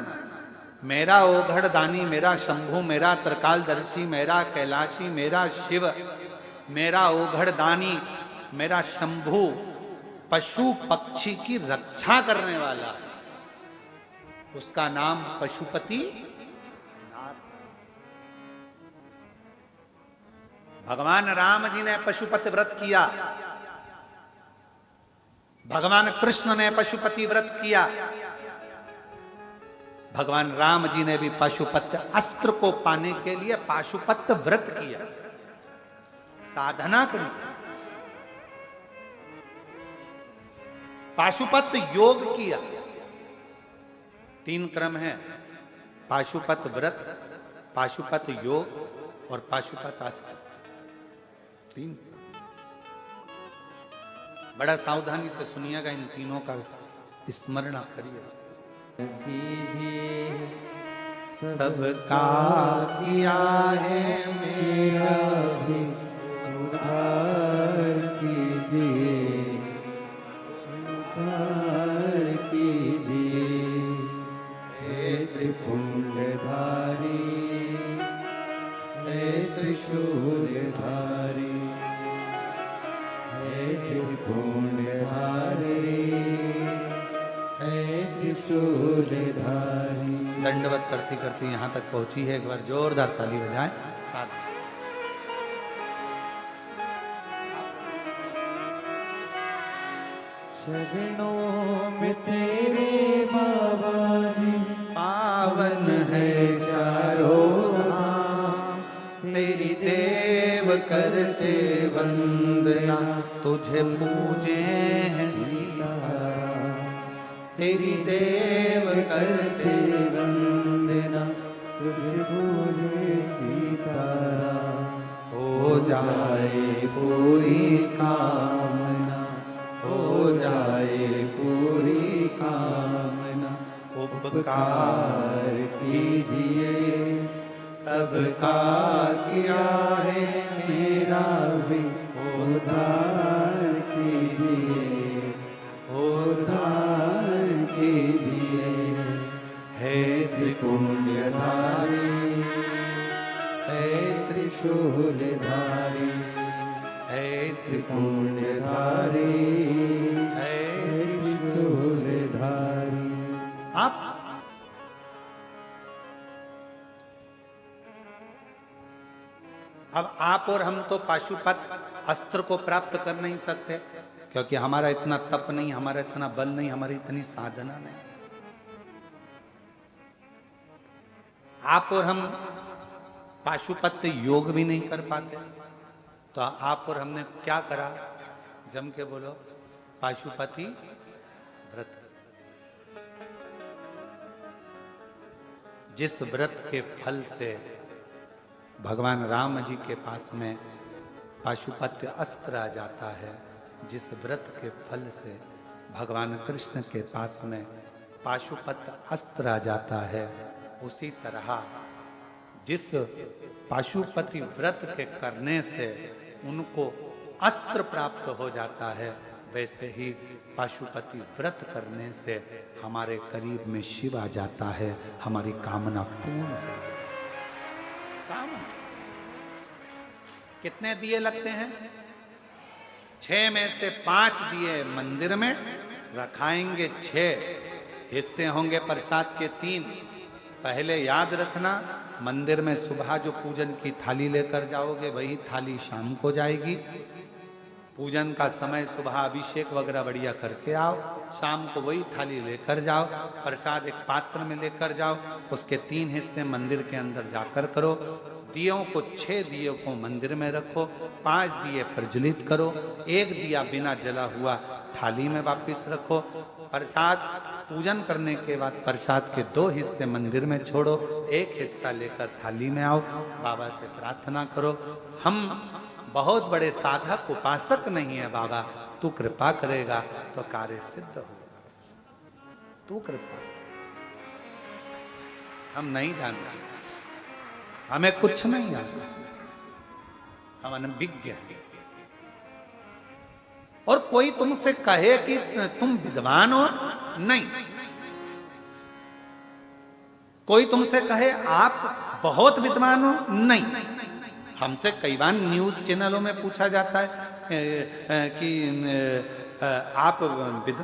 मेरा ओघड़ दानी, मेरा शंभु, मेरा त्रिकालदर्शी, मेरा कैलाशी, मेरा शिव, मेरा ओघड़ दानी, मेरा शंभु पशु पक्षी की रक्षा करने वाला, उसका नाम पशुपति। भगवान राम जी ने पशुपति व्रत किया, भगवान कृष्ण ने पशुपति व्रत किया, भगवान राम जी ने भी पाशुपत अस्त्र को पाने के लिए पाशुपत व्रत किया, साधना करी। पाशुपत योग किया। 3 क्रम है, पाशुपत व्रत, पाशुपत योग और पाशुपत अस्त्र। 3 बड़ा सावधानी से सुनिएगा, इन तीनों का स्मरण करिए। कीजिए सबका किया है, मेरा भी उद्धार कीजिए। कीजिए, उद्धार कीजिए। हे त्रिपुंडधारी, हे त्रिशूलधारी, हे त्रिपुंडधारी, हे त्रिशूलधारी। दंडवत करती करती यहाँ तक पहुंची है। एक बार जोरदार ताली बजाएं साथ। शरणों में तेरे बाबा जी, पावन है चारों धाम। तेरी देव करते वंदना, तुझे पूजे हैं सीताराम, तेरी देव करते वंदना, तुझे पूजे सीताराम। हो जाए पूरी कामना, हो जाए पूरी कामना। उपकार कीजिए, सबका किया है मेरा भी उद्धार कीजिए, उद्धार कीजिए। हे त्रिपुंडधारी, हे त्रिशूलधारी, हे त्रिपुंडधारी, हे त्रिशूलधारी। आप अब आप और हम तो पाशुपत अस्त्र को प्राप्त कर नहीं सकते, क्योंकि हमारा इतना तप नहीं, हमारा इतना बल नहीं, हमारी इतनी साधना नहीं। आप और हम पाशुपत योग भी नहीं कर पाते, तो आप और हमने क्या करा? जम के बोलो, पाशुपति व्रत। जिस व्रत के फल से भगवान राम जी के पास में पाशुपत्य अस्त्र आ जाता है, जिस व्रत के फल से भगवान कृष्ण के पास में पाशुपत्य अस्त्र आ जाता है, उसी तरह जिस पाशुपति व्रत के करने से उनको अस्त्र प्राप्त हो जाता है, वैसे ही पाशुपति व्रत करने से हमारे करीब में शिव आ जाता है, हमारी कामना पूर्ण हो। कितने दिए लगते हैं? 6 में से 5 दिए मंदिर में रखाएंगे, 6 हिस्से होंगे प्रसाद के 3। पहले याद रखना, मंदिर में सुबह जो पूजन की थाली लेकर जाओगे वही थाली शाम को जाएगी। पूजन का समय सुबह अभिषेक वगैरह बढ़िया करके आओ, शाम को वही थाली लेकर जाओ। प्रसाद एक पात्र में लेकर जाओ, उसके 3 हिस्से मंदिर के अंदर जाकर करो। दियों को 6 दियों को मंदिर में रखो, 5 दिए प्रज्वलित करो, 1 दिया बिना जला हुआ थाली में वापस रखो। प्रसाद पूजन करने के बाद प्रसाद के 2 हिस्से मंदिर में छोड़ो, 1 हिस्सा लेकर थाली में आओ, बाबा से प्रार्थना करो, हम बहुत बड़े साधक उपासक नहीं है बाबा, तू कृपा करेगा तो कार्य सिद्ध होगा, तू कृपा। हम नहीं जानते, हमें कुछ नहीं आता, हम अनभिज्ञ हैं। और कोई तुमसे कहे कि तुम विद्वान हो, नहीं। कोई तुमसे कहे आप बहुत विद्वान हो, नहीं। हमसे कई बार न्यूज चैनलों में पूछा जाता है कि आप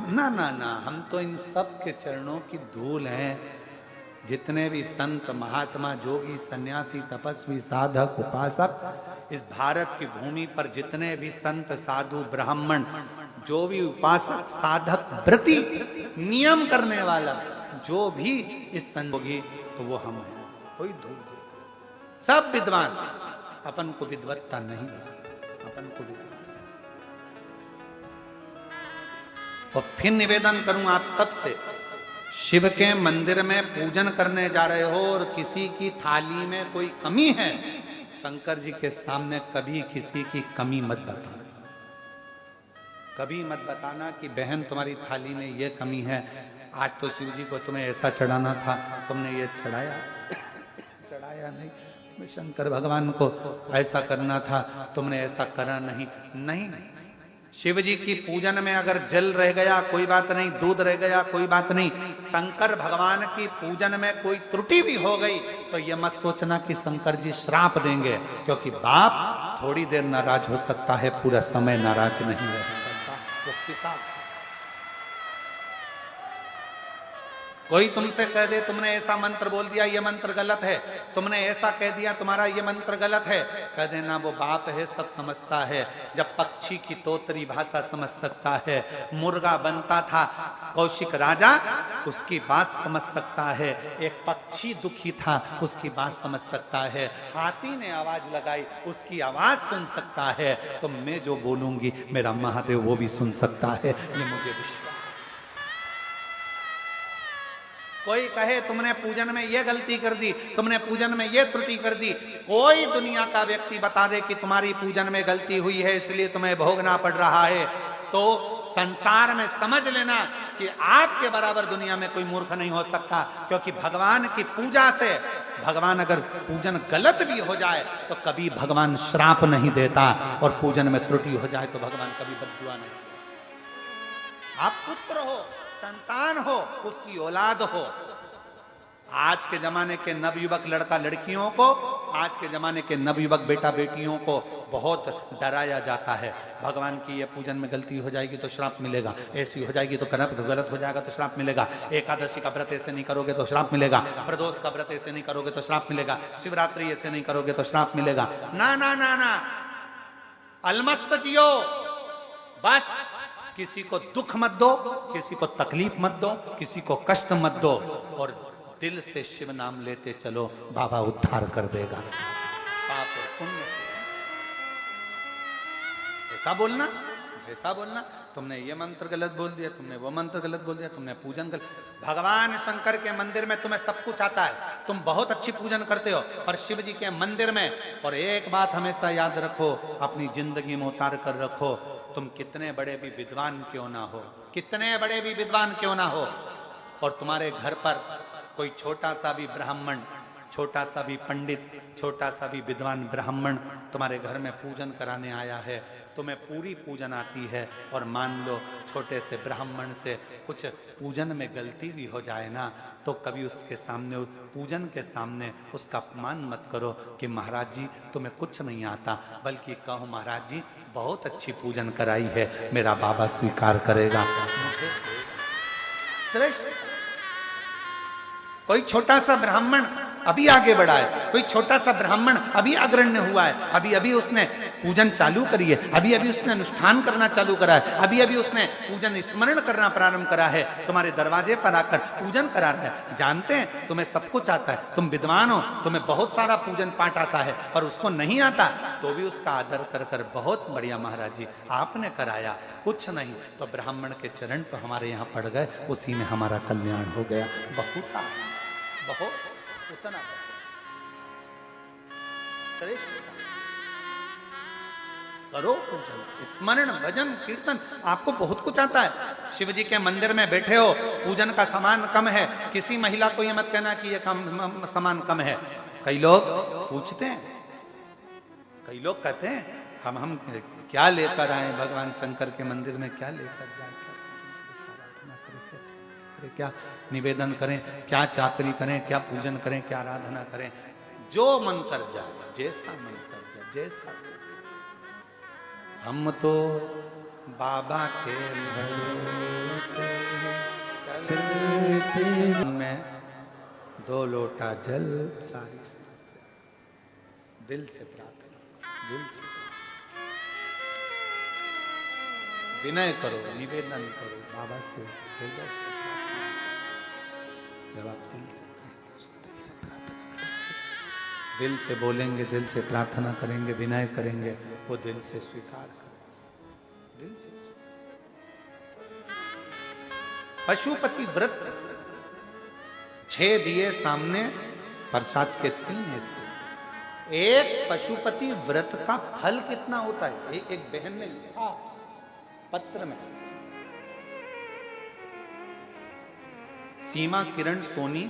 ना ना ना, हम तो इन सब के चरणों की धूल हैं। जितने भी संत महात्मा जोगी सन्यासी तपस्वी साधक उपासक इस भारत की भूमि पर जितने भी संत साधु ब्राह्मण, जो भी उपासक साधक व्रती नियम करने वाला जो भी इस संयोगी, तो वो हम हैं। कोई धूल, सब विद्वान, अपन को विद्वत्ता नहीं, अपन को और फिर निवेदन करूं आप सबसे, शिव के मंदिर में पूजन करने जा रहे हो और किसी की थाली में कोई कमी है, शंकर जी के सामने कभी किसी की कमी मत बताना। कभी मत बताना कि बहन तुम्हारी थाली में ये कमी है, आज तो शिव जी को तुम्हें ऐसा चढ़ाना था, तुमने ये चढ़ाया चढ़ाया नहीं। शंकर भगवान को ऐसा करना था, तुमने ऐसा करा नहीं। नहीं, शिव जी की पूजन में अगर जल रह गया कोई बात नहीं, दूध रह गया कोई बात नहीं, शंकर भगवान की पूजन में कोई त्रुटि भी हो गई तो ये मत सोचना कि शंकर जी श्राप देंगे, क्योंकि बाप थोड़ी देर नाराज हो सकता है, पूरा समय नाराज नहीं रह सकता। वो पिता, कोई तुमसे कह दे तुमने ऐसा मंत्र बोल दिया ये मंत्र गलत है, तुमने ऐसा कह दिया तुम्हारा ये मंत्र गलत है, कह देना वो बाप है, सब समझता है। जब पक्षी की तोतरी भाषा समझ सकता है, मुर्गा बनता था कौशिक राजा उसकी बात समझ सकता है, एक पक्षी दुखी था उसकी बात समझ सकता है, हाथी ने आवाज लगाई उसकी आवाज सुन सकता है, तो मैं जो बोलूंगी मेरा महादेव वो भी सुन सकता है, ये मुझे विश्वास। कोई कहे तुमने पूजन में ये गलती कर दी, तुमने पूजन में ये त्रुटि कर दी, कोई दुनिया का व्यक्ति बता दे कि तुम्हारी पूजन में गलती हुई है इसलिए तुम्हें भोगना पड़ रहा है, तो संसार में समझ लेना कि आपके बराबर दुनिया में कोई मूर्ख नहीं हो सकता। क्योंकि भगवान की पूजा से, भगवान अगर पूजन गलत भी हो जाए तो कभी भगवान श्राप नहीं देता, और पूजन में त्रुटि हो जाए तो भगवान कभी बद्दुआ नहीं देता। आप पुत्र हो, संतान हो, उसकी औलाद हो। आज के जमाने के नवयुवक लड़का लड़कियों को, आज के जमाने के नवयुवक बेटा बेटियों को बहुत डराया जाता है। भगवान की ये पूजन में गलती हो जाएगी तो श्राप मिलेगा, ऐसी हो जाएगी तो गलत हो जाएगा तो श्राप मिलेगा, एकादशी का व्रत ऐसे नहीं करोगे तो श्राप मिलेगा, प्रदोष का व्रत ऐसे नहीं करोगे तो श्राप मिलेगा, शिवरात्रि ऐसे नहीं करोगे तो श्राप मिलेगा। ना ना ना ना, अलमस्त जियो, बस किसी को दुख मत दो, किसी को तकलीफ मत दो, किसी को कष्ट मत दो, और दिल से शिव नाम लेते चलो, बाबा उद्धार कर देगा। पाप और पुण्य से ऐसा बोलना, ऐसा बोलना, तुमने ये मंत्र गलत बोल दिया, तुमने वो मंत्र गलत बोल दिया, तुमने पूजन गलत। भगवान शंकर के मंदिर में तुम्हें सब कुछ आता है, तुम बहुत अच्छी पूजन करते हो, पर शिव जी के मंदिर में, और एक बात हमेशा याद रखो, अपनी जिंदगी में उतार कर रखो, तुम कितने बड़े भी विद्वान क्यों ना हो, कितने बड़े भी विद्वान क्यों ना हो, और तुम्हारे घर पर कोई छोटा सा भी ब्राह्मण, छोटा सा भी पंडित, छोटा सा भी विद्वान ब्राह्मण तुम्हारे घर में पूजन कराने आया है, तुम्हें पूरी पूजन आती है, और मान लो छोटे से ब्राह्मण से कुछ पूजन में गलती भी हो जाए ना, तो कभी उसके सामने, पूजन के सामने उसका अपमान मत करो कि महाराज जी तुम्हें कुछ नहीं आता, बल्कि कहो महाराज जी बहुत अच्छी पूजन कराई है, मेरा बाबा स्वीकार करेगा। मुझे श्रेष्ठ, कोई छोटा सा ब्राह्मण अभी आगे बढ़ा है, कोई छोटा सा ब्राह्मण अभी अग्रण्य हुआ है, अभी अभी उसने पूजन चालू करी है, अभी अभी उसने अनुष्ठान करना चालू करा है, अभी अभी उसने पूजन स्मरण करना प्रारंभ करा है, तुम्हारे दरवाजे पर आकर पूजन करा रहा है। जानते हैं तुम्हें सब कुछ आता है, तुम विद्वान हो, तुम्हें बहुत सारा पूजन पाठ आता है, पर उसको नहीं आता तो भी उसका आदर कर कर बहुत बढ़िया महाराज जी आपने कराया, कुछ नहीं तो ब्राह्मण के चरण तो हमारे यहाँ पड़ गए, उसी में हमारा कल्याण हो गया। बहुत उतना श्रेष्ठ करो पूजन, स्मरण, भजन, कीर्तन, आपको बहुत कुछ आता है। शिव जी के मंदिर में बैठे हो, पूजन का सामान कम है, किसी महिला को ये मत कहना कि ये कम सामान कम है। कई लोग पूछते हैं, कई लोग कहते हैं हम क्या लेकर आए भगवान शंकर के मंदिर में, क्या लेकर जाए, क्या निवेदन करें, क्या चाकरी करें, क्या पूजन करें, क्या आराधना करें, जो मन कर जाए, जैसा मन कर जाए, जैसा। हम तो बाबा के भरोसे चलते में 2 लोटा जल, सारी दिल से प्रार्थना, दिल से विनय करो, निवेदन करो बाबा से, हृदय से। जब आप दिल से प्रार्थना करेंगे, दिल से बोलेंगे, दिल से प्रार्थना करेंगे, विनय करेंगे, वो दिल से स्वीकार करें, दिल से। पशुपति व्रत 6 दिए सामने, प्रसाद के 3 हिस्से। एक पशुपति व्रत का फल कितना होता है, एक बहन ने लिखा पत्र में, सीमा किरण सोनी,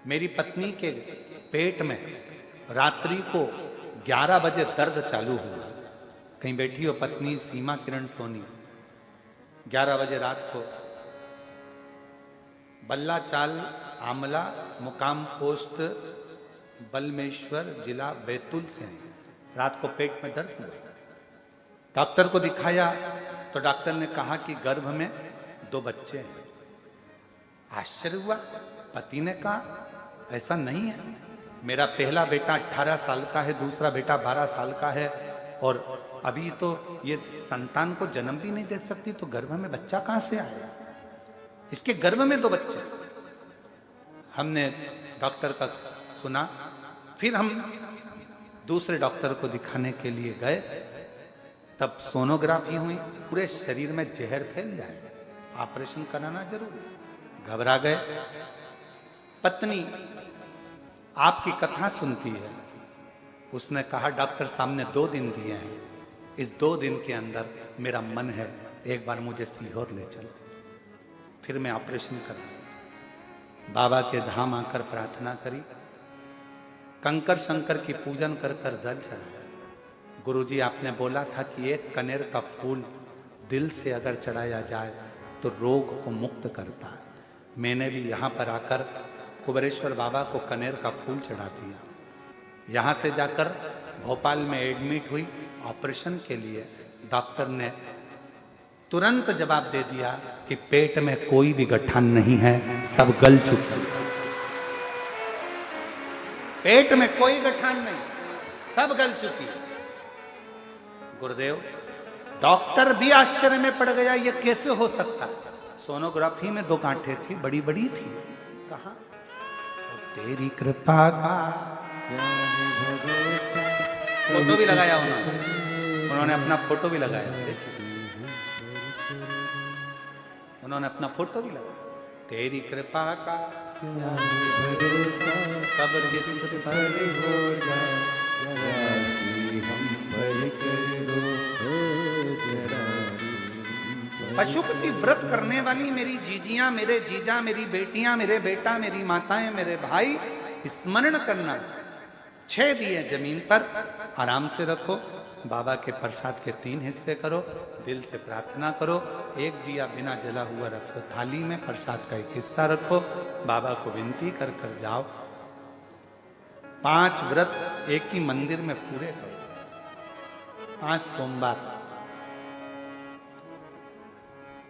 मेरी पत्नी के पेट में रात्रि को 11 बजे दर्द चालू हुआ। कहीं बैठी हो पत्नी सीमा किरण सोनी, 11 बजे रात को बल्ला चाल आमला मुकाम पोस्ट बलमेश्वर जिला बैतूल से हैं। रात को पेट में दर्द हुआ, डॉक्टर को दिखाया तो डॉक्टर ने कहा कि गर्भ में 2 बच्चे हैं। आश्चर्य हुआ, पति ने कहा ऐसा नहीं है, मेरा पहला बेटा 18 साल का है, दूसरा बेटा 12 साल का है, और अभी तो ये संतान को जन्म भी नहीं दे सकती, तो गर्भ में बच्चा कहां से आया? इसके गर्भ में 2 बच्चे। हमने डॉक्टर का सुना, फिर हम दूसरे डॉक्टर को दिखाने के लिए गए, तब सोनोग्राफी हुई, पूरे शरीर में जहर फैल जाए, ऑपरेशन कराना जरूरी। घबरा गए। पत्नी आपकी कथा सुनती है, उसने कहा डॉक्टर साहब ने 2 दिन दिए हैं, इस 2 दिन के अंदर मेरा मन है एक बार मुझे सीहोर ले चल, फिर मैं ऑपरेशन करूँ। बाबा के धाम आकर प्रार्थना करी, कंकर शंकर की पूजन कर कर दल चढ़ाया। गुरुजी आपने बोला था कि एक कनेर का फूल दिल से अगर चढ़ाया जाए तो रोग को मुक्त करता है। मैंने भी यहाँ पर आकर कुबेरेश्वर बाबा को कनेर का फूल चढ़ा दिया। यहाँ से जाकर भोपाल में एडमिट हुई ऑपरेशन के लिए। डॉक्टर ने तुरंत जवाब दे दिया कि पेट में कोई भी गठान नहीं है, सब गल चुकी है। पेट में कोई गठान नहीं, सब गल चुकी है। गुरुदेव, डॉक्टर भी आश्चर्य में पड़ गया, ये कैसे हो सकता है? सोनोग्राफी में 2 गांठें थी, बड़ी बड़ी थी। कहा तेरी कृपा का फोटो भी लगाया उन्होंने अपना फोटो भी लगाया, देखिए उन्होंने अपना फोटो भी लगाया। तेरी कृपा का कब किस पर हो जाए, हम पर कर दो। पशुपति व्रत करने वाली मेरी जीजियां, मेरे जीजा, मेरी बेटियां, मेरे बेटा, मेरी माताएं, मेरे भाई, स्मरण करना। 6 दिए जमीन पर आराम से रखो, बाबा के प्रसाद के 3 हिस्से करो, दिल से प्रार्थना करो। 1 दिया बिना जला हुआ रखो थाली में, प्रसाद का 1 हिस्सा रखो, बाबा को विनती कर कर जाओ। 5 व्रत एक ही मंदिर में पूरे करो, 5 सोमवार।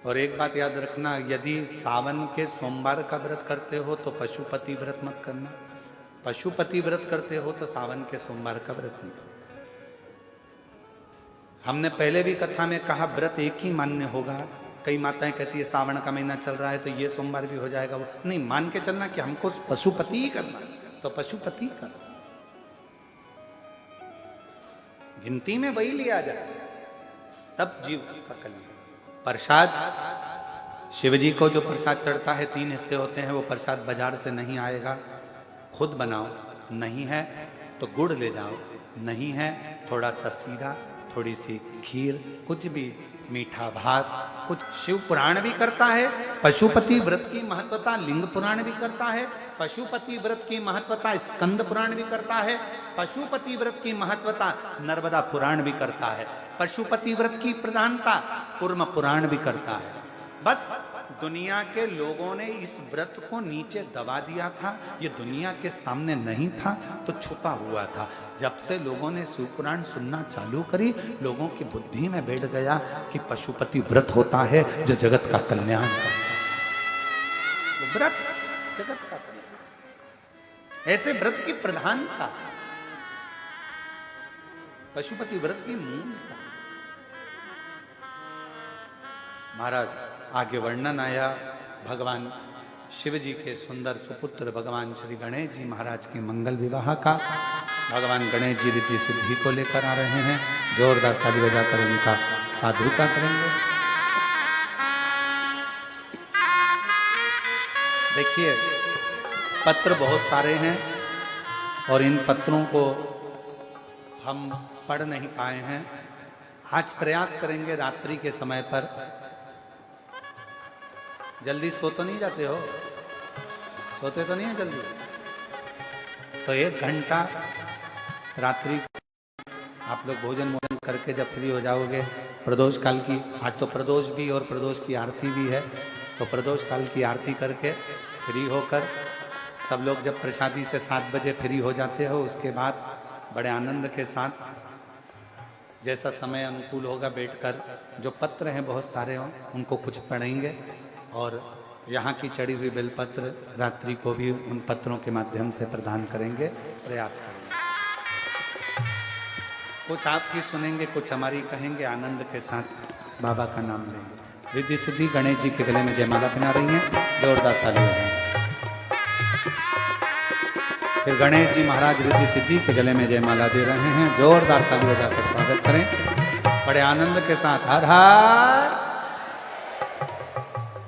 और एक बात याद रखना, यदि सावन के सोमवार का व्रत करते हो तो पशुपति व्रत मत करना, पशुपति व्रत करते हो तो सावन के सोमवार का व्रत नहीं। हमने पहले भी कथा में कहा व्रत एक ही मान्य होगा। कई माताएं कहती है सावन का महीना चल रहा है तो ये सोमवार भी हो जाएगा, वो नहीं, मान के चलना कि हमको पशुपति ही करना, तो पशुपति कर, गिनती में वही लिया जाए, तब जीव का कल्याण। प्रसाद, शिव जी को जो प्रसाद चढ़ता है 3 हिस्से होते हैं, वो प्रसाद बाजार से नहीं आएगा, खुद बनाओ। नहीं है तो गुड़ ले जाओ, नहीं है थोड़ा सा सीरा, थोड़ी सी खीर, कुछ भी, मीठा भात, कुछ। शिव पुराण भी करता है, पशुपति व्रत की महत्वता लिंग पुराण भी करता है, पशुपति व्रत की महत्वता स्कंद पुराण भी करता है, पशुपति व्रत की महत्वता नर्मदा पुराण भी करता है, पशुपति व्रत की प्रधानता कूर्म पुराण भी करता है। बस दुनिया के लोगों ने इस व्रत को नीचे दबा दिया था, ये दुनिया के सामने नहीं था तो छुपा हुआ था। जब से लोगों ने शिव पुराण सुनना चालू करी, लोगों की बुद्धि में बैठ गया कि पशुपति व्रत होता है जो जगत का कल्याण करता है। व्रत जगत का कल्याण, ऐसे व्रत की प्रधानता, पशुपति व्रत की मूलता। महाराज आगे वर्णन आया भगवान शिव जी के सुंदर सुपुत्र भगवान श्री गणेश जी महाराज के मंगल विवाह का। भगवान गणेश जी रिद्धि सिद्धि को लेकर आ रहे हैं, जोरदार ताली बजाकर उनका साधुता करेंगे। देखिए पत्र बहुत सारे हैं और इन पत्रों को हम पढ़ नहीं पाए हैं। आज प्रयास करेंगे रात्रि के समय पर। जल्दी सो तो नहीं जाते हो? सोते तो नहीं है जल्दी? तो 1 घंटा रात्रि आप लोग भोजन मोजन करके जब फ्री हो जाओगे, प्रदोष काल की, आज तो प्रदोष भी और प्रदोष की आरती भी है, तो प्रदोष काल की आरती करके फ्री होकर सब लोग जब प्रसादी से 7 बजे फ्री हो जाते हो, उसके बाद बड़े आनंद के साथ जैसा समय अनुकूल होगा बैठकर जो पत्र हैं बहुत सारे हों उनको कुछ पढ़ेंगे और यहाँ की चढ़ी हुई बेलपत्र रात्रि को भी उन पत्रों के माध्यम से प्रदान करेंगे, प्रयास करेंगे। कुछ आपकी सुनेंगे, कुछ हमारी कहेंगे, आनंद के साथ बाबा का नाम लेंगे। रिद्धि सिद्धि गणेश जी के गले में जयमाला पहना रही हैं, जोरदार ताली हो जाए। फिर गणेश जी महाराज रिद्धि सिद्धि के गले में जयमाला दे रहे हैं, जोरदार ताली बजाकर स्वागत करें बड़े आनंद के साथ। हर हर